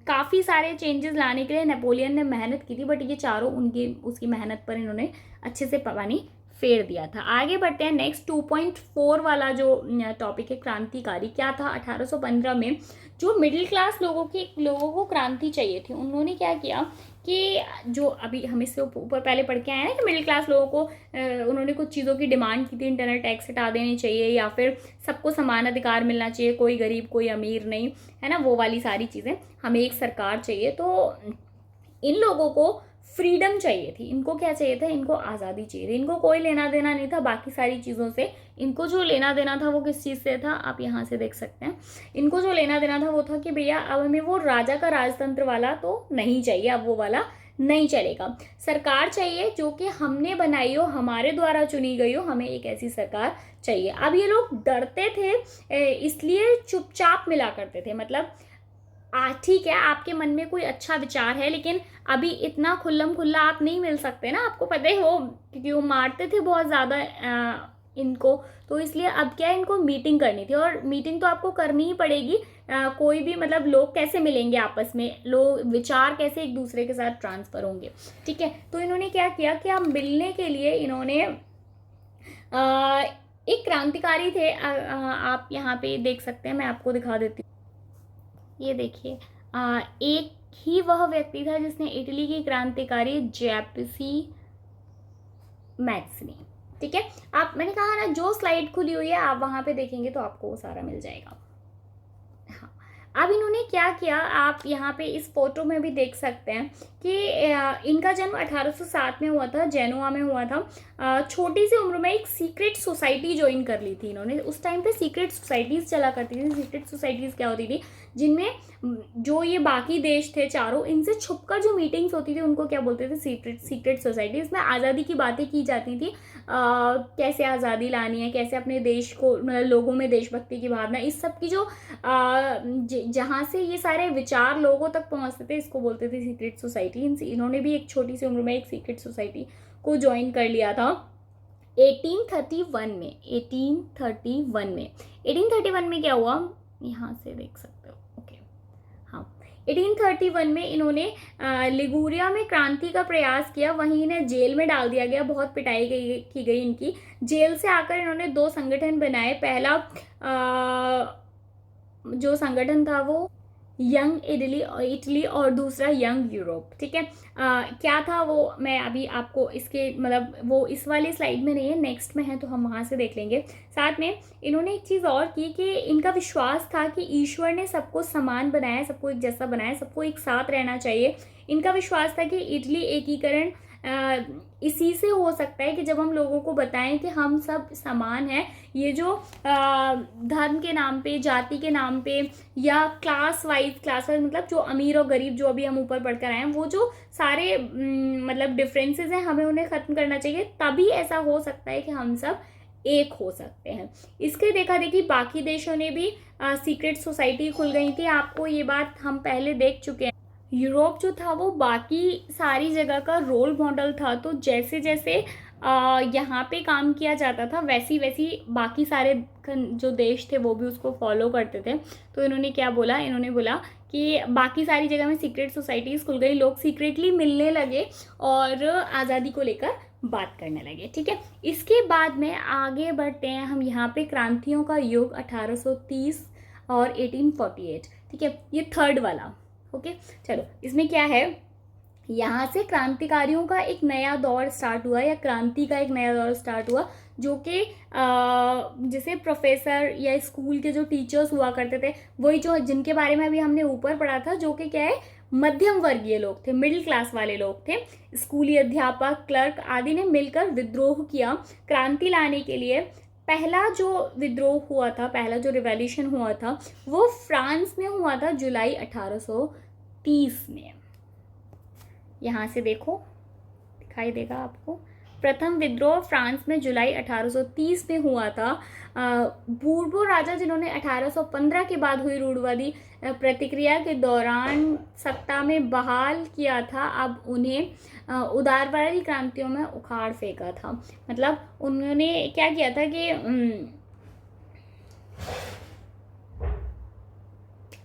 काफ़ी सारे चेंजेस लाने के लिए नेपोलियन ने मेहनत की थी, बट ये चारों उनकी उसकी मेहनत पर इन्होंने अच्छे से पानी फेर दिया था। आगे बढ़ते हैं नेक्स्ट 2.4 वाला जो टॉपिक है, क्रांतिकारी क्या था। 1815 में जो मिडिल क्लास लोगों को क्रांति चाहिए थी, उन्होंने क्या किया कि जो अभी हम इससे ऊपर पहले पढ़ के आए हैं कि मिडिल क्लास लोगों को उन्होंने कुछ चीज़ों की डिमांड की थी, इंटरनल टैक्स हटा देनी चाहिए या फिर सबको समान अधिकार मिलना चाहिए, कोई गरीब कोई अमीर नहीं, है ना, वो वाली सारी चीज़ें, हमें एक सरकार चाहिए। तो इन लोगों को फ्रीडम चाहिए थी, इनको क्या चाहिए था, इनको आज़ादी चाहिए थी, इनको कोई लेना देना नहीं था बाकी सारी चीज़ों से। इनको जो लेना देना था वो किस चीज़ से था, आप यहाँ से देख सकते हैं। इनको जो लेना देना था वो था कि भैया अब हमें वो राजा का राजतंत्र वाला तो नहीं चाहिए, अब वो वाला नहीं चलेगा। सरकार चाहिए जो कि हमने बनाई हो, हमारे द्वारा चुनी गई हो, हमें एक ऐसी सरकार चाहिए। अब ये लोग डरते थे, इसलिए चुपचाप मिला करते थे। मतलब ठीक है, आपके मन में कोई अच्छा विचार है, लेकिन अभी इतना खुल्लम खुल्ला आप नहीं मिल सकते ना, आपको पता ही हो, क्योंकि वो मारते थे बहुत ज़्यादा इनको। तो इसलिए अब क्या है, इनको मीटिंग करनी थी, और मीटिंग तो आपको करनी ही पड़ेगी। कोई भी, मतलब लोग कैसे मिलेंगे आपस में, लोग विचार कैसे एक दूसरे के साथ ट्रांसफर होंगे, ठीक है। तो इन्होंने क्या किया कि अब मिलने के लिए इन्होंने एक क्रांतिकारी थे, आप यहाँ पे देख सकते हैं, मैं आपको दिखा देती हूँ। ये देखिए, एक ही वह व्यक्ति था जिसने इटली की क्रांतिकारी जेपेसी मैक्सिनी, ठीक है। आप, मैंने कहा ना, जो स्लाइड खुली हुई है आप वहां पे देखेंगे तो आपको वो सारा मिल जाएगा। हाँ, अब इन्होंने क्या किया, आप यहाँ पे इस फोटो में भी देख सकते हैं कि इनका जन्म 1807 में हुआ था, जेनोआ में हुआ था। छोटी सी उम्र में एक सीक्रेट सोसाइटी ज्वाइन कर ली थी इन्होंने। उस टाइम पे सीक्रेट सोसाइटीज़ चला करती थी। सीक्रेट सोसाइटीज़ क्या होती थी, जिनमें जो ये बाकी देश थे चारों, इनसे छुपकर जो मीटिंग्स होती थी उनको क्या बोलते थे, सीक्रेट सोसाइटी। इसमें आज़ादी की बातें की जाती थी, कैसे आज़ादी लानी है, कैसे अपने देश को, मतलब लोगों में देशभक्ति की भावना, इस सब की जो जहाँ से ये सारे विचार लोगों तक पहुँचते थे, इसको बोलते थे सीक्रेट सोसाइटी। इन्होंने भी एक छोटी सी उम्र में एक सीक्रेट सोसाइटी को ज्वाइन कर लिया था 1831 में। 1831 में क्या हुआ, यहाँ से देख सकते हो, ओके, हाँ। 1831 में इन्होंने लिगुरिया में क्रांति का प्रयास किया, वहीं इन्हें जेल में डाल दिया गया, बहुत पिटाई की गई इनकी। जेल से आकर इन्होंने 2 संगठन बनाए। पहला जो संगठन था वो यंग इटली और दूसरा यंग यूरोप, ठीक है। क्या था वो, मैं अभी आपको इसके, मतलब वो इस वाली स्लाइड में नहीं है, नेक्स्ट में है, तो हम वहाँ से देख लेंगे। साथ में इन्होंने एक चीज़ और की कि इनका विश्वास था कि ईश्वर ने सबको समान बनाया, सबको एक जैसा बनाया, सबको एक साथ रहना चाहिए। इनका विश्वास था कि इटली एकीकरण इसी से हो सकता है कि जब हम लोगों को बताएं कि हम सब समान हैं। ये जो धर्म के नाम पे, जाति के नाम पे, या क्लास वाइज मतलब जो अमीर और गरीब, जो अभी हम ऊपर पढ़कर आए हैं, वो जो सारे मतलब डिफरेंसेस हैं, हमें उन्हें ख़त्म करना चाहिए। तभी ऐसा हो सकता है कि हम सब एक हो सकते हैं। इसके देखा देखी बाकी देशों ने भी सीक्रेट सोसाइटी खुल गई थी। आपको ये बात हम पहले देख चुके हैं। यूरोप जो था वो बाकी सारी जगह का रोल मॉडल था, तो जैसे जैसे यहाँ पे काम किया जाता था, वैसी वैसी बाकी सारे जो देश थे वो भी उसको फॉलो करते थे। तो इन्होंने क्या बोला, इन्होंने बोला कि बाकी सारी जगह में सीक्रेट सोसाइटीज़ खुल गई, लोग सीक्रेटली मिलने लगे और आज़ादी को लेकर बात करने लगे, ठीक है। इसके बाद में आगे बढ़ते हैं हम यहाँ पे, क्रांतियों का युग 1830 और 1848। ठीक है, ये थर्ड वाला। ओके, चलो इसमें क्या है, यहाँ से क्रांतिकारियों का एक नया दौर स्टार्ट हुआ, या क्रांति का एक नया दौर स्टार्ट हुआ, जो कि जैसे प्रोफेसर या स्कूल के जो टीचर्स हुआ करते थे, वही जो जिनके बारे में अभी हमने ऊपर पढ़ा था, जो कि क्या है, मध्यम वर्गीय लोग थे, मिडिल क्लास वाले लोग थे। स्कूली अध्यापक, क्लर्क आदि ने मिलकर विद्रोह किया क्रांति लाने के लिए। पहला जो विद्रोह हुआ था, पहला जो रिवॉल्यूशन हुआ था, वो फ्रांस में हुआ था जुलाई 1830 में। यहाँ से देखो, दिखाई देगा आपको, प्रथम विद्रोह फ्रांस में जुलाई 1830 में हुआ था। बूर्बो राजा, जिन्होंने 1815 के बाद हुई रूढ़वादी प्रतिक्रिया के दौरान सत्ता में बहाल किया था, अब उन्हें उदारवादी क्रांतियों में उखाड़ फेंका था। मतलब उन्होंने क्या किया था कि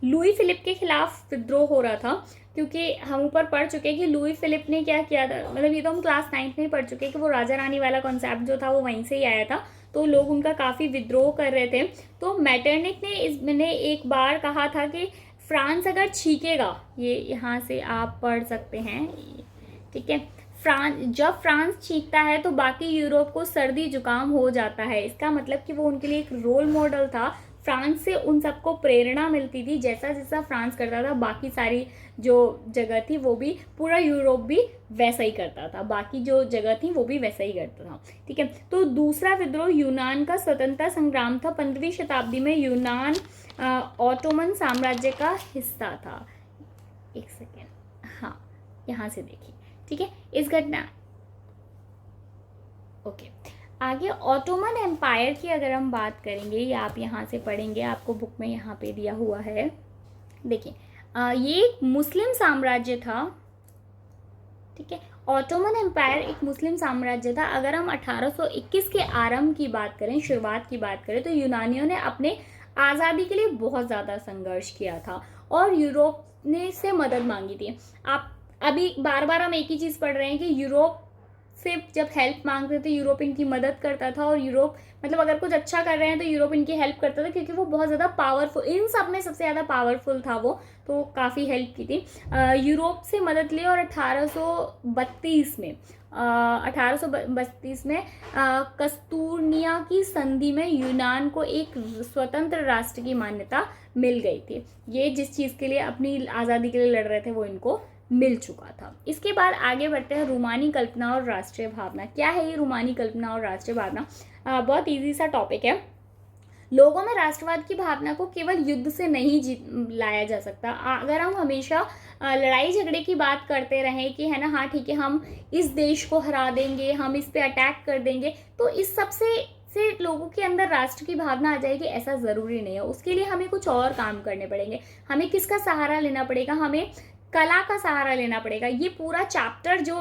लुई फिलिप के खिलाफ विद्रोह हो रहा था, क्योंकि हम ऊपर पढ़ चुके हैं कि लुई फिलिप ने क्या किया था, मतलब ये तो हम क्लास 9 में ही पढ़ चुके हैं कि वो राजा रानी वाला कॉन्सेप्ट जो था वो वहीं से ही आया था। तो लोग उनका काफ़ी विद्रोह कर रहे थे। तो मैटरनिक ने इसने एक बार कहा था कि फ्रांस अगर छीकेगा, ये यहाँ से आप पढ़ सकते हैं, ठीक है, जब फ्रांस छींकता है तो बाकी यूरोप को सर्दी जुकाम हो जाता है। इसका मतलब कि वो उनके लिए एक रोल मॉडल था। फ्रांस से उन सबको प्रेरणा मिलती थी, जैसा जैसा फ्रांस करता था बाकी सारी जो जगह थी वो भी, पूरा यूरोप भी वैसा ही करता था, बाकी जो जगह थी वो भी वैसा ही करता था, ठीक है। तो दूसरा विद्रोह यूनान का स्वतंत्रता संग्राम था। 15वीं शताब्दी में यूनान ऑटोमन साम्राज्य का हिस्सा था। एक सेकेंड, हाँ यहाँ से देखिए, ठीक है, इस घटना, ओके। आगे ऑटोमन एम्पायर की अगर हम बात करेंगे, या आप यहाँ से पढ़ेंगे, आपको बुक में यहाँ पे दिया हुआ है, देखिए ये एक मुस्लिम साम्राज्य था, ठीक है। ऑटोमन एम्पायर एक मुस्लिम साम्राज्य था। अगर हम 1821 के आरंभ की बात करें, शुरुआत की बात करें, तो यूनानियों ने अपने आज़ादी के लिए बहुत ज़्यादा संघर्ष किया था और यूरोप ने से मदद मांगी थी। आप अभी बार बार हम एक ही चीज़ पढ़ रहे हैं कि यूरोप से जब हेल्प मांगते थे, यूरोप इनकी मदद करता था, और यूरोप मतलब अगर कुछ अच्छा कर रहे हैं तो यूरोप इनकी हेल्प करता था, क्योंकि वो बहुत ज़्यादा पावरफुल, इन सब में सबसे ज़्यादा पावरफुल था वो, तो काफ़ी हेल्प की थी। यूरोप से मदद ली, और 1832 में कस्तूरनिया की संधि में यूनान को एक स्वतंत्र राष्ट्र की मान्यता मिल गई थी। ये जिस चीज़ के लिए, अपनी आज़ादी के लिए लड़ रहे थे, वो इनको मिल चुका था। इसके बाद आगे बढ़ते हैं, रूमानी कल्पना और राष्ट्रीय भावना। क्या है ये रूमानी कल्पना और राष्ट्रीय भावना? बहुत इजी सा टॉपिक है। लोगों में राष्ट्रवाद की भावना को केवल युद्ध से नहीं लाया जा सकता। अगर हम हमेशा लड़ाई झगड़े की बात करते रहें कि है ना, हाँ ठीक है, हम इस देश को हरा देंगे, हम इस पे अटैक कर देंगे, तो इस सब से लोगों के अंदर राष्ट्र की भावना आ जाएगी, ऐसा ज़रूरी नहीं है। उसके लिए हमें कुछ और काम करने पड़ेंगे। हमें किसका सहारा लेना पड़ेगा? हमें कला का सहारा लेना पड़ेगा। ये पूरा चैप्टर जो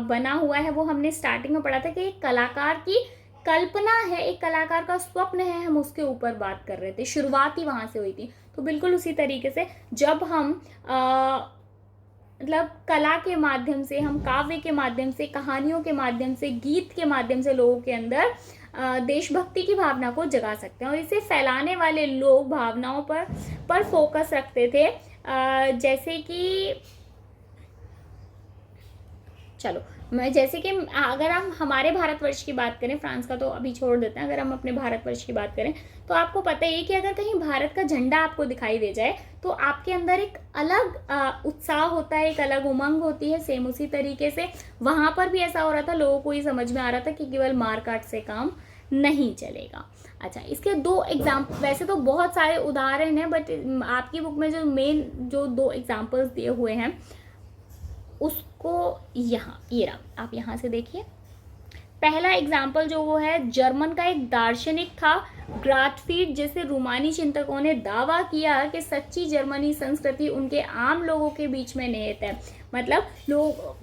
बना हुआ है वो हमने स्टार्टिंग में पढ़ा था कि एक कलाकार की कल्पना है, एक कलाकार का स्वप्न है, हम उसके ऊपर बात कर रहे थे, शुरुआत ही वहाँ से हुई थी। तो बिल्कुल उसी तरीके से जब हम मतलब कला के माध्यम से, हम काव्य के माध्यम से, कहानियों के माध्यम से, गीत के माध्यम से लोगों के अंदर देशभक्ति की भावना को जगा सकते हैं। और इसे फैलाने वाले लोग भावनाओं पर फोकस रखते थे, जैसे कि चलो जैसे कि अगर हम हमारे भारतवर्ष की बात करें, फ्रांस का तो अभी छोड़ देते हैं, अगर हम अपने भारतवर्ष की बात करें तो आपको पता ही है कि अगर कहीं भारत का झंडा आपको दिखाई दे जाए तो आपके अंदर एक अलग उत्साह होता है, एक अलग उमंग होती है। सेम उसी तरीके से वहाँ पर भी ऐसा हो रहा था, लोगों को ये समझ में आ रहा था कि केवल मारकाट से काम नहीं चलेगा। अच्छा, इसके दो एग्जाम्पल, वैसे तो बहुत सारे उदाहरण हैं, बट आपकी बुक में जो मेन जो दो एग्जाम्पल्स दिए हुए हैं उसको यहाँ, ये रहा, आप यहाँ से देखिए। पहला एग्जाम्पल जो वो है, जर्मन का एक दार्शनिक था ग्राटफीड जैसे रूमानी चिंतकों ने दावा किया कि सच्ची जर्मनी संस्कृति उनके आम लोगों के बीच में निहित है। मतलब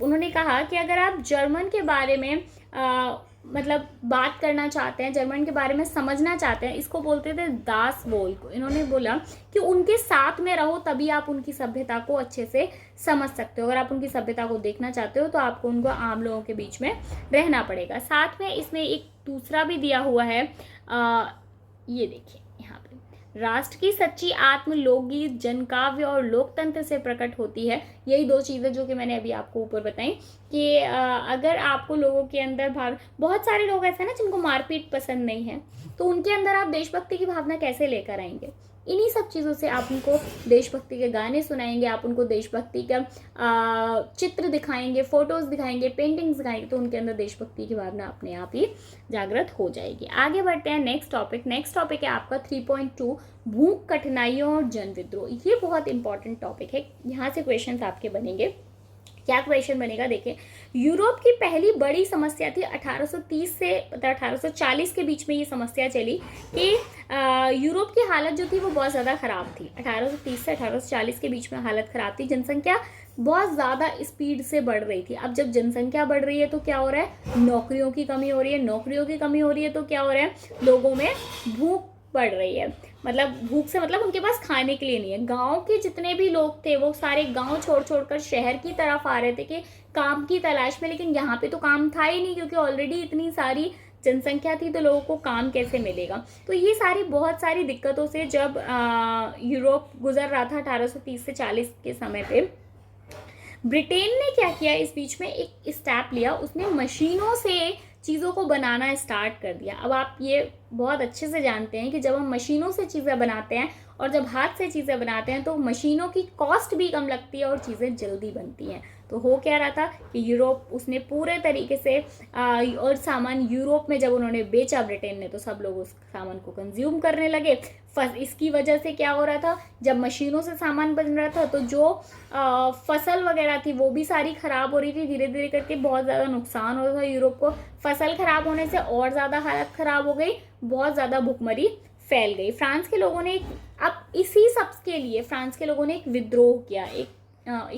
उन्होंने कहा कि अगर आप जर्मन के बारे में मतलब बात करना चाहते हैं, जर्मन के बारे में समझना चाहते हैं, इसको बोलते थे दास बोल को। इन्होंने बोला कि उनके साथ में रहो, तभी आप उनकी सभ्यता को अच्छे से समझ सकते हो। अगर आप उनकी सभ्यता को देखना चाहते हो तो आपको उनको आम लोगों के बीच में रहना पड़ेगा। साथ में इसमें एक दूसरा भी दिया हुआ है, ये देखिए यहाँ पे, राष्ट्र की सच्ची आत्म लोकगीत, जनकाव्य और लोकतंत्र से प्रकट होती है। यही दो चीज़ें जो कि मैंने अभी आपको ऊपर बताई कि अगर आपको लोगों के अंदर बहुत सारे लोग ऐसे हैं ना जिनको मारपीट पसंद नहीं है, तो उनके अंदर आप देशभक्ति की भावना कैसे लेकर आएंगे? इन्हीं सब चीज़ों से आप उनको देशभक्ति के गाने सुनाएंगे, आप उनको देशभक्ति का चित्र दिखाएंगे, फोटोज़ दिखाएंगे, पेंटिंग्स दिखाएंगे, तो उनके अंदर देशभक्ति की भावना अपने आप ही जागृत हो जाएगी। आगे बढ़ते हैं नेक्स्ट टॉपिक है आपका 3.2 भूख, कठिनाइयों और जन विद्रोह। ये बहुत इंपॉर्टेंट टॉपिक है, यहाँ से क्वेश्चंस आपके बनेंगे। क्या क्वेश्चन बनेगा, देखिए, यूरोप की पहली बड़ी समस्या थी 1830 से 1840 के बीच में ये समस्या चली कि यूरोप की हालत जो थी वो बहुत ज़्यादा ख़राब थी। 1830 से 1840 के बीच में हालत ख़राब थी, जनसंख्या बहुत ज़्यादा स्पीड से बढ़ रही थी। अब जब जनसंख्या बढ़ रही है तो क्या हो रहा है, नौकरियों की कमी हो रही है, नौकरियों की कमी हो रही है तो क्या हो रहा है, लोगों में भूख बढ़ रही है। मतलब भूख से मतलब उनके पास खाने के लिए नहीं है। गांव के जितने भी लोग थे वो सारे गांव छोड़ छोड़कर शहर की तरफ आ रहे थे कि काम की तलाश में, लेकिन यहाँ पे तो काम था ही नहीं क्योंकि ऑलरेडी इतनी सारी जनसंख्या थी, तो लोगों को काम कैसे मिलेगा। तो ये सारी बहुत सारी दिक्कतों से जब यूरोप गुजर रहा था 1830 से 40 के समय पे, ब्रिटेन ने क्या किया, इस बीच में एक स्टेप लिया, उसने मशीनों से चीज़ों को बनाना स्टार्ट कर दिया। अब आप ये बहुत अच्छे से जानते हैं कि जब हम मशीनों से चीज़ें बनाते हैं और जब हाथ से चीज़ें बनाते हैं तो मशीनों की कॉस्ट भी कम लगती है और चीज़ें जल्दी बनती हैं। तो हो क्या रहा था कि यूरोप उसने पूरे तरीके से और सामान यूरोप में जब उन्होंने बेचा ब्रिटेन ने, तो सब लोग उस सामान को कंज्यूम करने लगे। इसकी वजह से क्या हो रहा था, जब मशीनों से सामान बन रहा था तो जो फसल वगैरह थी वो भी सारी ख़राब हो रही थी, धीरे धीरे करके बहुत ज़्यादा नुकसान हो रहा था यूरोप को। फसल ख़राब होने से और ज़्यादा हालत ख़राब हो गई, बहुत ज़्यादा भुखमरी फैल गई। फ्रांस के लोगों ने अब इसी सब के लिए फ्रांस के लोगों ने एक विद्रोह किया, एक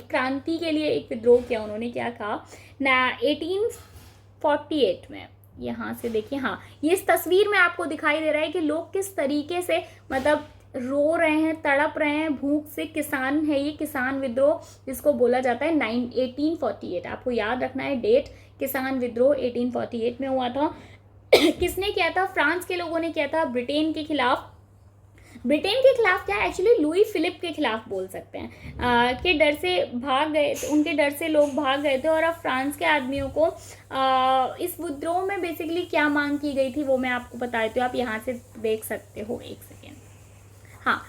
क्रांति के लिए एक विद्रोह किया। उन्होंने क्या कहा ना, 1848 में, यहाँ से देखिए, हाँ, ये इस तस्वीर में आपको दिखाई दे रहा है कि लोग किस तरीके से मतलब रो रहे हैं, तड़प रहे हैं भूख से। किसान है ये, किसान विद्रोह जिसको बोला जाता है 1848। आपको याद रखना है डेट, किसान विद्रोह 1848 में हुआ था। किसने किया था, फ्रांस के लोगों ने किया था ब्रिटेन के खिलाफ। ब्रिटेन के खिलाफ क्या, एक्चुअली लुई फिलिप के खिलाफ बोल सकते हैं, के डर से भाग गए, उनके डर से लोग भाग गए थे। और अब फ्रांस के आदमियों को इस विद्रोह में बेसिकली क्या मांग की गई थी वो मैं आपको बता देती हूँ, आप यहाँ से देख सकते हो, एक सेकेंड। हाँ,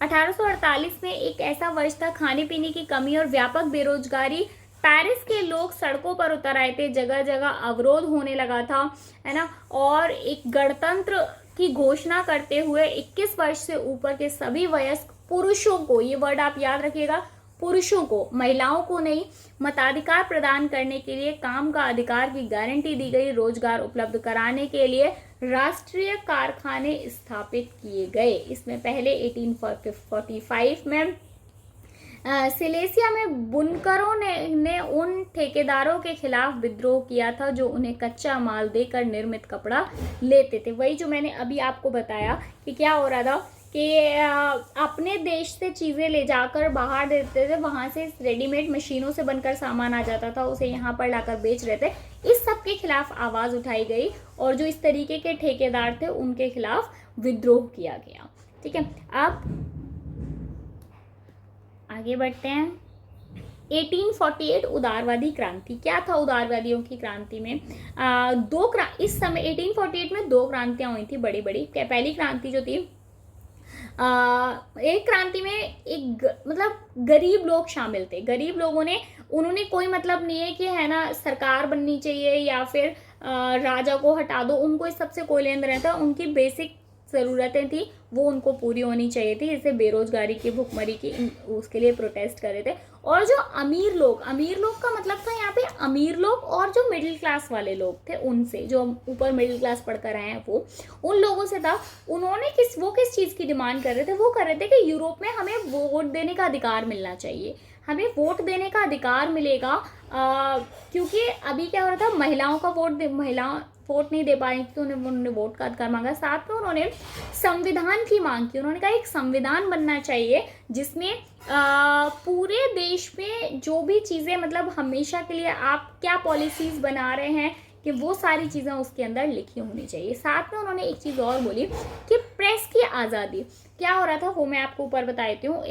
1848 में एक ऐसा वर्ष था, खाने पीने की कमी और व्यापक बेरोजगारी। पेरिस के लोग सड़कों पर उतर आए थे, जगह जगह अवरोध होने लगा था, है ना। और एक गणतंत्र की घोषणा करते हुए 21 वर्ष से ऊपर के सभी वयस्क पुरुषों को, ये वर्ड आप याद रखिएगा, पुरुषों को, महिलाओं को नहीं, मताधिकार प्रदान करने के लिए, काम का अधिकार की गारंटी दी गई, रोजगार उपलब्ध कराने के लिए राष्ट्रीय कारखाने स्थापित किए गए। इसमें पहले 1845 में सिलेसिया में बुनकरों ने उन ठेकेदारों के खिलाफ विद्रोह किया था जो उन्हें कच्चा माल देकर निर्मित कपड़ा लेते थे। वही जो मैंने अभी आपको बताया कि क्या हो रहा था कि अपने देश से चीज़ें ले जाकर बाहर देते थे, वहाँ से रेडीमेड मशीनों से बनकर सामान आ जाता था, उसे यहाँ पर लाकर बेच रहे थे। इस सब के खिलाफ आवाज़ उठाई गई और जो इस तरीके के ठेकेदार थे उनके खिलाफ विद्रोह किया गया। ठीक है, अब आगे बढ़ते हैं। 1848 उदारवादी क्रांति। क्या था उदारवादियों की क्रांति में? इस समय 1848 में दो क्रांतियां हुई थी बड़ी बड़ी। पहली क्रांति जो थी, एक क्रांति में मतलब गरीब लोग शामिल थे। गरीब लोगों ने, उन्होंने कोई मतलब नहीं है कि है ना सरकार बननी चाहिए या फिर राजा को हटा दो, उनको इस सबसे कोई लेना देना था। उनकी बेसिक ज़रूरतें थी वो उनको पूरी होनी चाहिए थी, जैसे बेरोजगारी की, भुखमरी की, उसके लिए प्रोटेस्ट कर रहे थे। और जो अमीर लोग का मतलब था यहाँ पे अमीर लोग, और जो मिडिल क्लास वाले लोग थे उनसे, जो ऊपर मिडिल क्लास पढ़कर आए हैं वो, उन लोगों से था। उन्होंने किस चीज़ की डिमांड कर रहे थे? वो कर रहे थे कि यूरोप में हमें वोट देने का अधिकार मिलना चाहिए, हमें वोट देने का अधिकार मिलेगा। क्योंकि अभी क्या हो रहा था, महिलाओं का महिला वोट नहीं दे पाई थी, तो उन्होंने वोट का अधिकार मांगा। साथ में उन्होंने संविधान की मांग की। उन्होंने कहा एक संविधान बनना चाहिए जिसमें पूरे देश में जो भी चीज़ें, मतलब हमेशा के लिए आप क्या पॉलिसीज़ बना रहे हैं, कि वो सारी चीज़ें उसके अंदर लिखी होनी चाहिए। साथ में उन्होंने एक चीज़ और बोली कि प्रेस की आज़ादी, क्या हो रहा था वो मैं आपको ऊपर बता देती हूँ।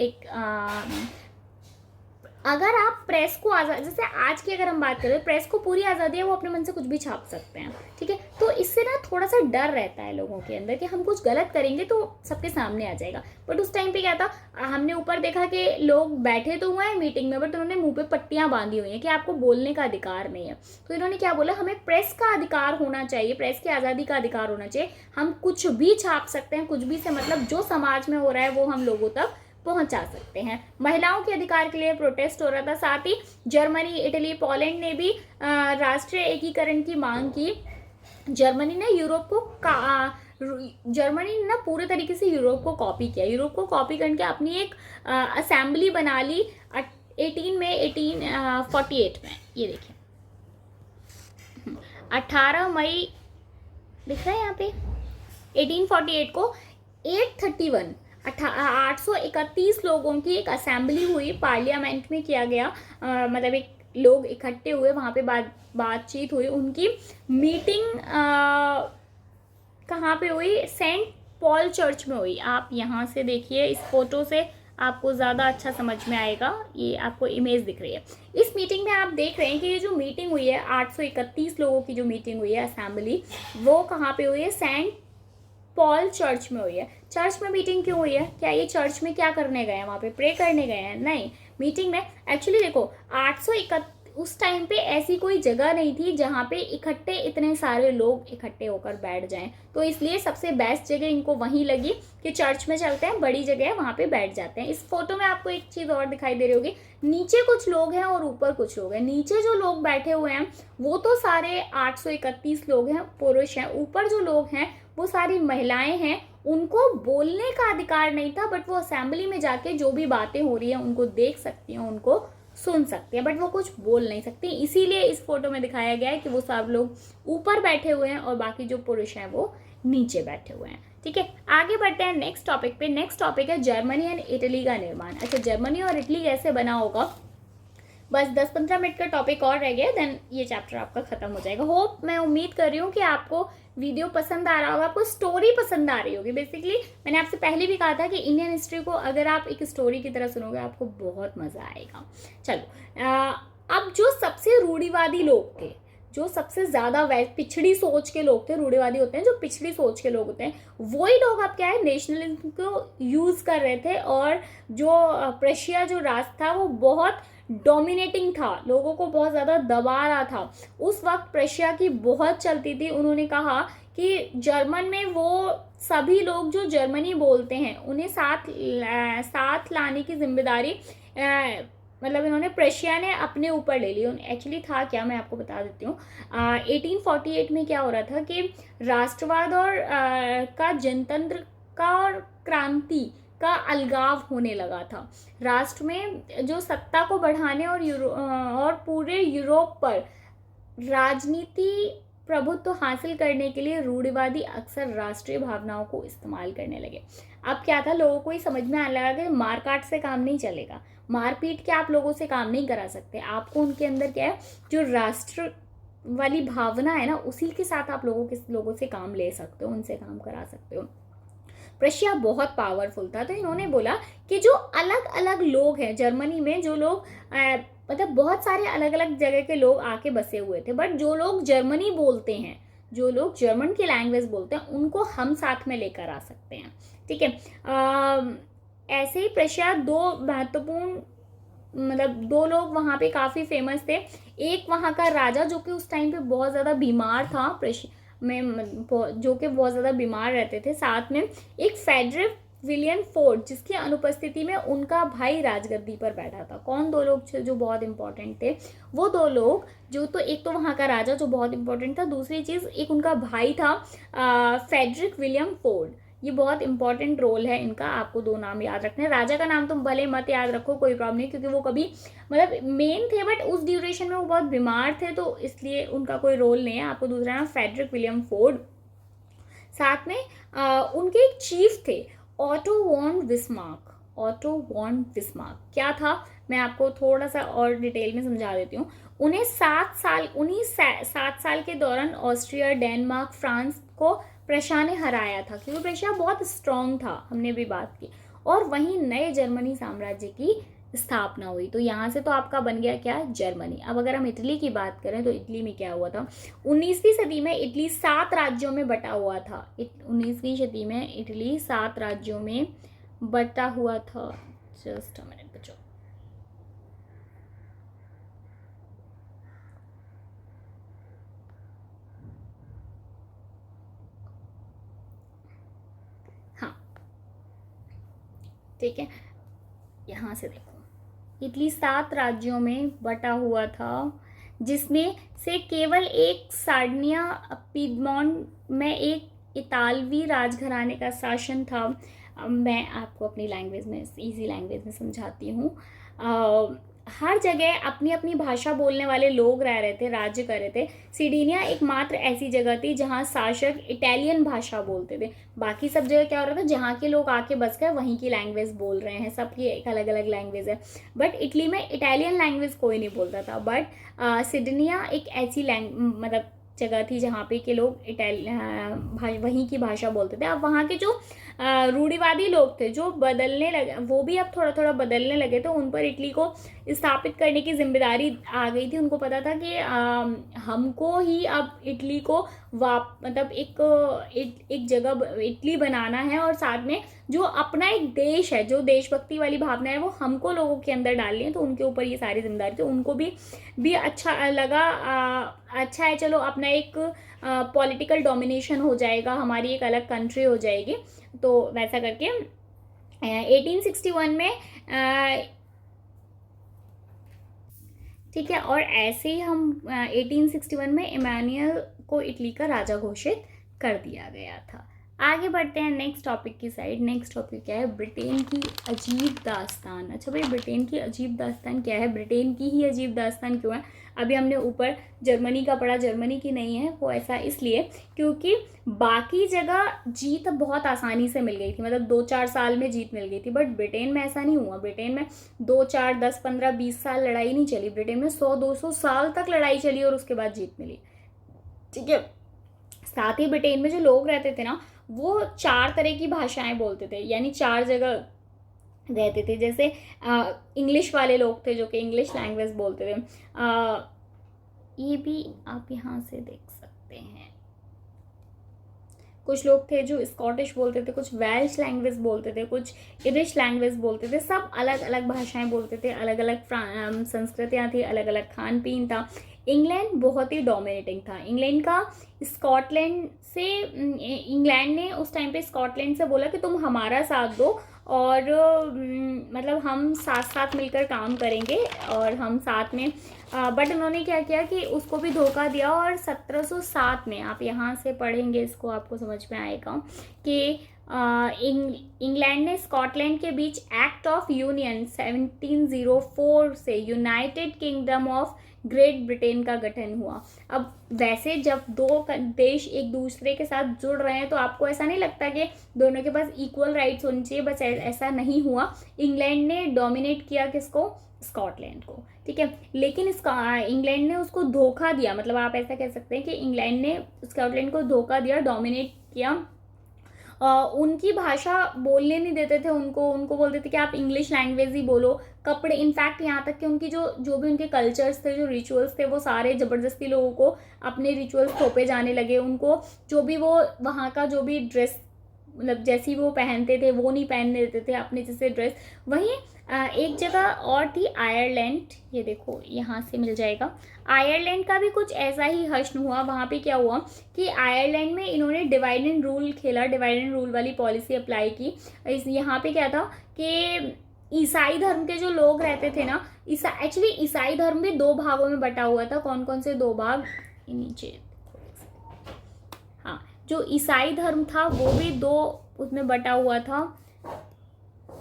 अगर आप प्रेस को आज़ाद, जैसे आज की अगर हम बात करें, प्रेस को पूरी आज़ादी है, वो अपने मन से कुछ भी छाप सकते हैं, ठीक है। तो इससे ना थोड़ा सा डर रहता है लोगों के अंदर कि हम कुछ गलत करेंगे तो सबके सामने आ जाएगा। बट उस टाइम पे क्या था, हमने ऊपर देखा कि लोग बैठे तो हुए हैं मीटिंग में, बट उन्होंने मुंह पे पट्टियां बांधी हुई हैं कि आपको बोलने का अधिकार नहीं है। तो इन्होंने क्या बोला, हमें प्रेस का अधिकार होना चाहिए, प्रेस की आज़ादी का अधिकार होना चाहिए। हम कुछ भी छाप सकते हैं, कुछ भी से मतलब जो समाज में हो रहा है वो हम लोगों तक पहुंचा सकते हैं। महिलाओं के अधिकार के लिए प्रोटेस्ट हो रहा था। साथ ही जर्मनी, इटली, पोलैंड ने भी राष्ट्रीय एकीकरण की मांग की। जर्मनी ने ना पूरे तरीके से यूरोप को कॉपी किया। यूरोप को कॉपी करके अपनी एक असेंबली बना ली 1848 में। ये देखिए 18 मई दिख रहा है यहाँ पे 1848 को 831 लोगों की एक असेंबली हुई, पार्लियामेंट में किया गया। मतलब एक लोग इकट्ठे हुए, वहाँ पे बातचीत हुई। उनकी मीटिंग कहाँ पे हुई, सेंट पॉल चर्च में हुई। आप यहाँ से देखिए, इस फोटो से आपको ज़्यादा अच्छा समझ में आएगा। ये आपको इमेज दिख रही है। इस मीटिंग में आप देख रहे हैं कि ये जो मीटिंग हुई है 831 लोगों की जो मीटिंग हुई है असेंबली, वो कहाँ पे हुई है, सेंट पॉल चर्च में हुई है। चर्च में मीटिंग क्यों हुई है, क्या ये चर्च में क्या करने गए हैं, वहाँ पे प्रे करने गए हैं? नहीं, मीटिंग में एक्चुअली देखो 831 उस टाइम पे ऐसी कोई जगह नहीं थी जहाँ पे इतने सारे लोग इकट्ठे होकर बैठ जाएं, तो इसलिए सबसे बेस्ट जगह इनको वहीं लगी कि चर्च में चलते हैं, बड़ी जगह है, वहाँ पे बैठ जाते हैं। इस फोटो में आपको एक चीज़ और दिखाई दे रही होगी, नीचे कुछ लोग हैं और ऊपर कुछ लोग हैं। नीचे जो लोग बैठे हुए हैं वो तो सारे 831 लोग हैं, पुरुष हैं। ऊपर जो लोग हैं वो सारी महिलाएं हैं। उनको बोलने का अधिकार नहीं था, बट वो असेंबली में जाके जो भी बातें हो रही है उनको देख सकती हैं, उनको सुन सकती हैं, बट वो कुछ बोल नहीं सकती। इसीलिए इस फोटो में दिखाया गया है कि वो सब लोग ऊपर बैठे हुए हैं और बाकी जो पुरुष हैं वो नीचे बैठे हुए हैं। ठीक है, आगे बढ़ते हैं नेक्स्ट टॉपिक पे। नेक्स्ट टॉपिक है जर्मनी एंड इटली का निर्माण। अच्छा, जर्मनी और इटली कैसे बना होगा, बस 10-15 मिनट का टॉपिक और रह गया, देन ये चैप्टर आपका खत्म हो जाएगा। होप, मैं उम्मीद कर रही हूँ कि आपको वीडियो पसंद आ रहा होगा, आपको स्टोरी पसंद आ रही होगी। बेसिकली मैंने आपसे पहले भी कहा था कि इंडियन हिस्ट्री को अगर आप एक स्टोरी की तरह सुनोगे आपको बहुत मजा आएगा। चलो, अब जो सबसे रूढ़िवादी लोग थे, जो सबसे ज्यादा पिछड़ी सोच के लोग थे, रूढ़िवादी होते हैं जो पिछड़ी सोच के लोग होते हैं, वही लोग अब क्या है, नेशनलिज्म को यूज कर रहे थे। और जो प्रशिया जो राष्ट्र था वो बहुत डोमिनेटिंग था, लोगों को बहुत ज़्यादा दबा रहा था। उस वक्त प्रशिया की बहुत चलती थी। उन्होंने कहा कि जर्मन में वो सभी लोग जो जर्मनी बोलते हैं उन्हें साथ लाने की जिम्मेदारी मतलब इन्होंने प्रशिया ने अपने ऊपर ले ली। एक्चुअली था क्या, मैं आपको बता देती हूँ। 1848 में क्या हो रहा था कि राष्ट्रवाद और का जनतंत्र का और क्रांति का अलगाव होने लगा था। राष्ट्र में जो सत्ता को बढ़ाने और पूरे यूरोप पर राजनीति प्रभुत्व हासिल करने के लिए रूढ़िवादी अक्सर राष्ट्रीय भावनाओं को इस्तेमाल करने लगे। अब क्या था, लोगों को ही समझ में आने लगा कि मारकाट से काम नहीं चलेगा, मारपीट के आप लोगों से काम नहीं करा सकते। आपको उनके अंदर क्या है, जो राष्ट्र वाली भावना है ना, उसी के साथ आप लोगों से काम ले सकते हो, उनसे काम करा सकते हो। प्रशिया बहुत पावरफुल था, तो इन्होंने बोला कि जो अलग अलग लोग हैं जर्मनी में, जो लोग मतलब बहुत सारे अलग अलग जगह के लोग आके बसे हुए थे, बट जो लोग जर्मनी बोलते हैं, जो लोग जर्मन की लैंग्वेज बोलते हैं, उनको हम साथ में लेकर आ सकते हैं। ठीक है, ऐसे ही प्रशिया दो महत्वपूर्ण मतलब दो लोग वहाँ पे काफ़ी फेमस थे। एक वहाँ का राजा जो कि उस टाइम पे बहुत ज़्यादा बीमार था, जो कि बहुत ज़्यादा बीमार रहते थे। साथ में एक फेडरिक विलियम फोर्ड, जिसकी अनुपस्थिति में उनका भाई राजगद्दी पर बैठा था। कौन दो लोग थे जो बहुत इंपॉर्टेंट थे, वो दो लोग जो, तो एक तो वहाँ का राजा जो बहुत इंपॉर्टेंट था, दूसरी चीज़ एक उनका भाई था फेडरिक विलियम फोर्ड। ये बहुत इंपॉर्टेंट रोल है इनका, आपको दो नाम याद रखने हैं। राजा का नाम तुम भले मत याद रखो, कोई प्रॉब्लम नहीं, क्योंकि वो कभी मतलब मेन थे, बट उस ड्यूरेशन में वो बहुत बीमार थे, तो इसलिए उनका कोई रोल नहीं है। आपको दूसरा नाम फेडरिक विलियम फोर्ड। साथ में उनके एक चीफ थे, Otto von Bismarck. Otto von Bismarck क्या था, मैं आपको थोड़ा सा और डिटेल में समझा देती हूँ। उन्हें 7 साल के दौरान ऑस्ट्रिया, डेनमार्क, फ्रांस को प्रशा ने हराया था, क्योंकि प्रशा बहुत स्ट्रांग था, हमने भी बात की। और वहीं नए जर्मनी साम्राज्य की स्थापना हुई। तो यहाँ से तो आपका बन गया क्या, जर्मनी। अब अगर हम इटली की बात करें तो इटली में क्या हुआ था, 19वीं सदी में इटली 7 राज्यों में बटा हुआ था। 19वीं सदी में इटली 7 राज्यों में बटा हुआ था। जस्ट अ मिनट बच्चों। हाँ ठीक है, यहाँ से देखो, इटली 7 राज्यों में बटा हुआ था, जिसमें से केवल एक सार्डिनिया पिडमोंट में एक इतालवी राजघराने का शासन था। अब मैं आपको अपनी लैंग्वेज में, इजी लैंग्वेज में समझाती हूँ। हर जगह अपनी अपनी भाषा बोलने वाले लोग रह रहे थे, राज्य कर रहे थे। सिडिनिया एकमात्र ऐसी जगह थी जहाँ शासक इटालियन भाषा बोलते थे। बाकी सब जगह क्या हो रहा था, जहाँ के लोग आके बस गए वहीं की लैंग्वेज बोल रहे हैं, सबकी एक अलग अलग लैंग्वेज है। बट इटली में इटालियन लैंग्वेज कोई नहीं बोलता था। बट सिडनिया एक ऐसी मतलब जगह थी जहाँ पे के लोग वहीं की भाषा बोलते थे। अब वहाँ के जो रूढ़िवादी लोग थे जो बदलने लगे, वो भी अब थोड़ा थोड़ा बदलने लगे, तो उन पर इटली को स्थापित करने की जिम्मेदारी आ गई थी। उनको पता था कि हमको ही अब इटली को मतलब एक जगह इटली बनाना है, और साथ में जो अपना एक देश है, जो देशभक्ति वाली भावना है, वो हमको लोगों के अंदर डालनी है। तो उनके ऊपर ये सारी जिम्मेदारी थी। उनको भी अच्छा लगा, अच्छा है चलो अपना एक पॉलिटिकल डोमिनेशन हो जाएगा, हमारी एक अलग कंट्री हो जाएगी। तो वैसा करके 1861 में ठीक है, और ऐसे ही हम 1861 में इमानुएल को इटली का राजा घोषित कर दिया गया था। आगे बढ़ते हैं नेक्स्ट टॉपिक की साइड। नेक्स्ट टॉपिक क्या है, ब्रिटेन की अजीब दास्तान। अच्छा भाई, ब्रिटेन की अजीब दास्तान क्या है, ब्रिटेन की ही अजीब दास्तान क्यों है? अभी हमने ऊपर जर्मनी का पढ़ा, जर्मनी की नहीं है वो। ऐसा इसलिए क्योंकि बाकी जगह जीत बहुत आसानी से मिल गई थी, मतलब 2-4 साल में जीत मिल गई थी। बट ब्रिटेन में ऐसा नहीं हुआ। ब्रिटेन में 2-4, 10, 15, 20 साल लड़ाई नहीं चली। ब्रिटेन में 100-200 साल तक लड़ाई चली और उसके बाद जीत मिली। ठीक है, साथ ही ब्रिटेन में जो लोग रहते थे ना, वो 4 तरह की भाषाएं बोलते थे, यानी 4 जगह रहते थे। जैसे इंग्लिश वाले लोग थे जो कि इंग्लिश लैंग्वेज बोलते थे। ये भी आप यहाँ से देख सकते हैं। कुछ लोग थे जो स्कॉटिश बोलते थे, कुछ वेल्श लैंग्वेज बोलते थे, कुछ इरिश लैंग्वेज बोलते थे। सब अलग अलग भाषाएं बोलते थे, अलग अलग संस्कृतियाँ थी, अलग अलग खान पीन था। इंग्लैंड बहुत ही डोमिनेटिंग था। इंग्लैंड ने उस टाइम पे स्कॉटलैंड से बोला कि तुम हमारा साथ दो, और मतलब हम साथ साथ मिलकर काम करेंगे और हम साथ में। बट उन्होंने क्या किया कि उसको भी धोखा दिया, और 1707 में, आप यहाँ से पढ़ेंगे इसको आपको समझ में आएगा कि इंग्लैंड ने स्कॉटलैंड के बीच एक्ट ऑफ यूनियन 1704 से United kingdom of great Britain का गठन हुआ। अब वैसे जब दो देश एक दूसरे के साथ जुड़ रहे हैं तो आपको ऐसा नहीं लगता कि दोनों के पास इक्वल राइट्स होने चाहिए, बस ऐसा नहीं हुआ। इंग्लैंड ने डोमिनेट किया किसको, स्कॉटलैंड को। ठीक है, लेकिन इंग्लैंड ने उसको धोखा दिया, मतलब आप ऐसा कह सकते हैं कि इंग्लैंड ने स्कॉटलैंड को धोखा दिया, डोमिनेट किया। उनकी भाषा बोलने नहीं देते थे उनको बोलते थे कि आप इंग्लिश लैंग्वेज ही बोलो। कपड़े, इनफैक्ट यहाँ तक कि उनकी जो भी उनके कल्चर्स थे, जो रिचुअल्स थे, वो सारे ज़बरदस्ती लोगों को अपने रिचुअल्स थोपे जाने लगे। उनको जो भी वो वहाँ का जो भी ड्रेस, मतलब जैसी वो पहनते थे वो नहीं पहनने देते थे अपने जैसे ड्रेस। वहीं एक जगह और थी आयरलैंड, ये देखो यहाँ से मिल जाएगा। आयरलैंड का भी कुछ ऐसा ही हश्न हुआ। वहाँ पे क्या हुआ कि आयरलैंड में इन्होंने डिवाइड एंड रूल खेला, डिवाइड एंड रूल वाली पॉलिसी अप्लाई की। यहाँ पे क्या था कि ईसाई धर्म के जो लोग रहते थे ना, एक्चुअली ईसाई धर्म भी 2 भागों में बटा हुआ था। कौन कौन से 2 भाग, नीचे, हाँ, जो ईसाई धर्म था वो भी 2 उसमें बटा हुआ था।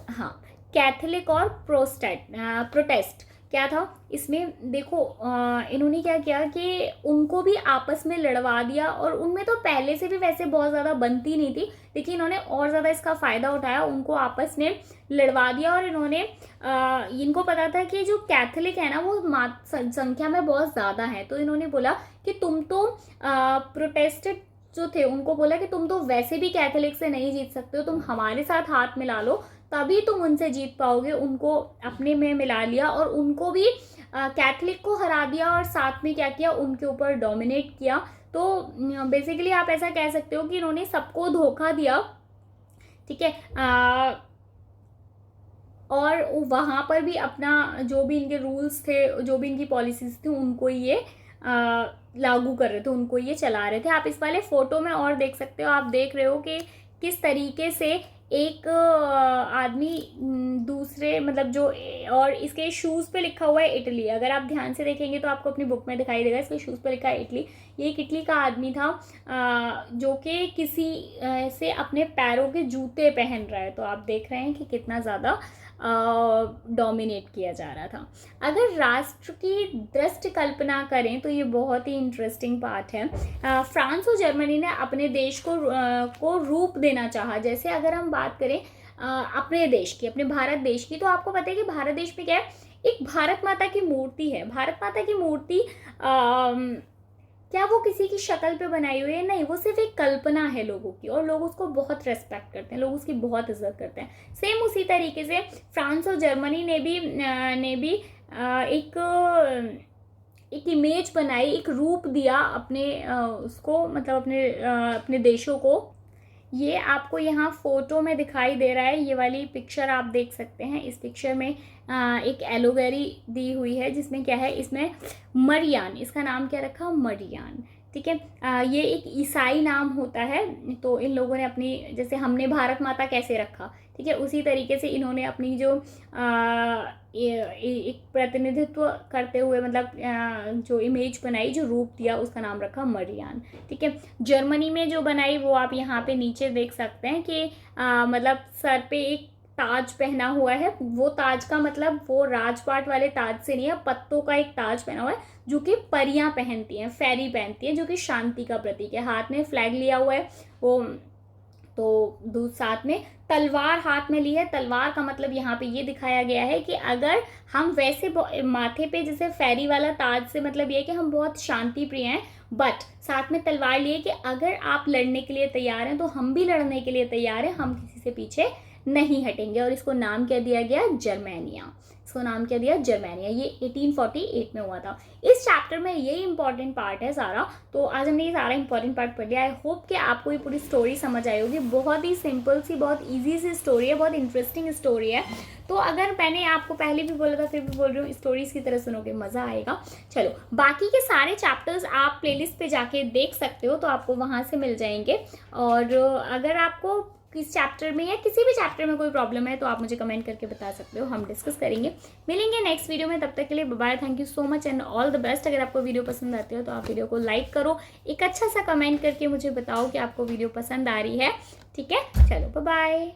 हाँ, कैथोलिक और प्रोटेस्ट। क्या था इसमें, देखो इन्होंने क्या किया कि उनको भी आपस में लड़वा दिया, और उनमें तो पहले से भी वैसे बहुत ज़्यादा बनती नहीं थी, लेकिन इन्होंने और ज़्यादा इसका फ़ायदा उठाया, उनको आपस में लड़वा दिया। और इन्होंने इनको पता था कि जो कैथोलिक है ना वो संख्या में बहुत ज़्यादा है, तो इन्होंने बोला कि तुम तो प्रोटेस्टेंट जो थे उनको बोला कि तुम तो वैसे भी कैथोलिक से नहीं जीत सकते हो, तुम हमारे साथ हाथ मिला लो तभी तुम उनसे जीत पाओगे। उनको अपने में मिला लिया और उनको भी कैथोलिक को हरा दिया, और साथ में क्या किया, उनके ऊपर डोमिनेट किया। तो बेसिकली आप ऐसा कह सकते हो कि इन्होंने सबको धोखा दिया, ठीक है। और वहाँ पर भी अपना जो भी इनके रूल्स थे, जो भी इनकी पॉलिसीज थी, उनको ये लागू कर रहे थे, उनको ये चला रहे थे। आप इस वाले फोटो में और देख सकते हो, आप देख रहे हो कि किस तरीके से एक आदमी दूसरे मतलब जो, और इसके शूज़ पे लिखा हुआ है इटली। अगर आप ध्यान से देखेंगे तो आपको अपनी बुक में दिखाई देगा, इसके शूज़ पे लिखा है इटली। ये एक इटली का आदमी था जो कि किसी से अपने पैरों के जूते पहन रहा है। तो आप देख रहे हैं कि कितना ज़्यादा डोमिनेट किया जा रहा था। अगर राष्ट्र की दृष्टि कल्पना करें तो ये बहुत ही इंटरेस्टिंग पार्ट है। फ्रांस और जर्मनी ने अपने देश को रूप देना चाहा। जैसे अगर हम बात करें अपने देश की, अपने भारत देश की, तो आपको पता है कि भारत देश में क्या है, एक भारत माता की मूर्ति है। भारत माता की मूर्ति क्या वो किसी की शक्ल पे बनाई हुई है? नहीं, वो सिर्फ एक कल्पना है लोगों की, और लोग उसको बहुत रेस्पेक्ट करते हैं, लोग उसकी बहुत इज्जत करते हैं। सेम उसी तरीके से फ्रांस और जर्मनी ने भी एक इमेज बनाई, एक रूप दिया अपने उसको, मतलब अपने देशों को। ये आपको यहाँ फोटो में दिखाई दे रहा है, ये वाली पिक्चर आप देख सकते हैं। इस पिक्चर में एक एलोवेरी दी हुई है, जिसमें क्या है, इसमें मरियान, इसका नाम क्या रखा, मरियान, ठीक है। ये एक ईसाई नाम होता है, तो इन लोगों ने अपनी, जैसे हमने भारत माता कैसे रखा, ठीक है, उसी तरीके से इन्होंने अपनी जो एक प्रतिनिधित्व करते हुए, मतलब जो इमेज बनाई, जो रूप दिया, उसका नाम रखा मरियान, ठीक है। जर्मनी में जो बनाई वो आप यहाँ पे नीचे देख सकते हैं कि मतलब सर पे एक ताज पहना हुआ है। वो ताज का मतलब वो राजपाट वाले ताज से नहीं है, पत्तों का एक ताज पहना हुआ है, जो कि परियां पहनती हैं, फेरी पहनती हैं, जो कि शांति का प्रतीक है। हाथ में फ्लैग लिया हुआ है वो, तो साथ में तलवार हाथ में ली है। तलवार का मतलब यहाँ पे ये दिखाया गया है कि अगर हम वैसे माथे पे जैसे फेरी वाला ताज से मतलब ये है कि हम बहुत शांति प्रिय हैं, बट साथ में तलवार लिए कि अगर आप लड़ने के लिए तैयार हैं तो हम भी लड़ने के लिए तैयार हैं, हम किसी से पीछे नहीं हटेंगे। और इसको नाम क्या दिया गया, जर्मेनिया। इसको नाम क्या दिया, जर्मेनिया। ये 1848 में हुआ था। इस चैप्टर में ये इंपॉर्टेंट पार्ट है सारा। तो आज हमने ये सारा इंपॉर्टेंट पार्ट पढ़ लिया। आई होप कि आपको ये पूरी स्टोरी समझ आई होगी। बहुत ही सिंपल सी, बहुत ईजी सी स्टोरी है, बहुत इंटरेस्टिंग स्टोरी है। तो अगर मैंने आपको पहले भी बोला था, फिर भी बोल रही हूँ, स्टोरीज की तरह सुनोगे मज़ा आएगा। चलो, बाकी के सारे चैप्टर्स आप प्लेलिस्ट पे जाके देख सकते हो, तो आपको वहाँ से मिल जाएंगे। और अगर आपको किस चैप्टर में या किसी भी चैप्टर में कोई प्रॉब्लम है तो आप मुझे कमेंट करके बता सकते हो, हम डिस्कस करेंगे। मिलेंगे नेक्स्ट वीडियो में, तब तक के लिए bye, thank you so much and all the best. अगर आपको वीडियो पसंद आती हो तो आप वीडियो को लाइक करो, एक अच्छा सा कमेंट करके मुझे बताओ कि आपको वीडियो पसंद आ रही है, ठीक है। चलो, बाय।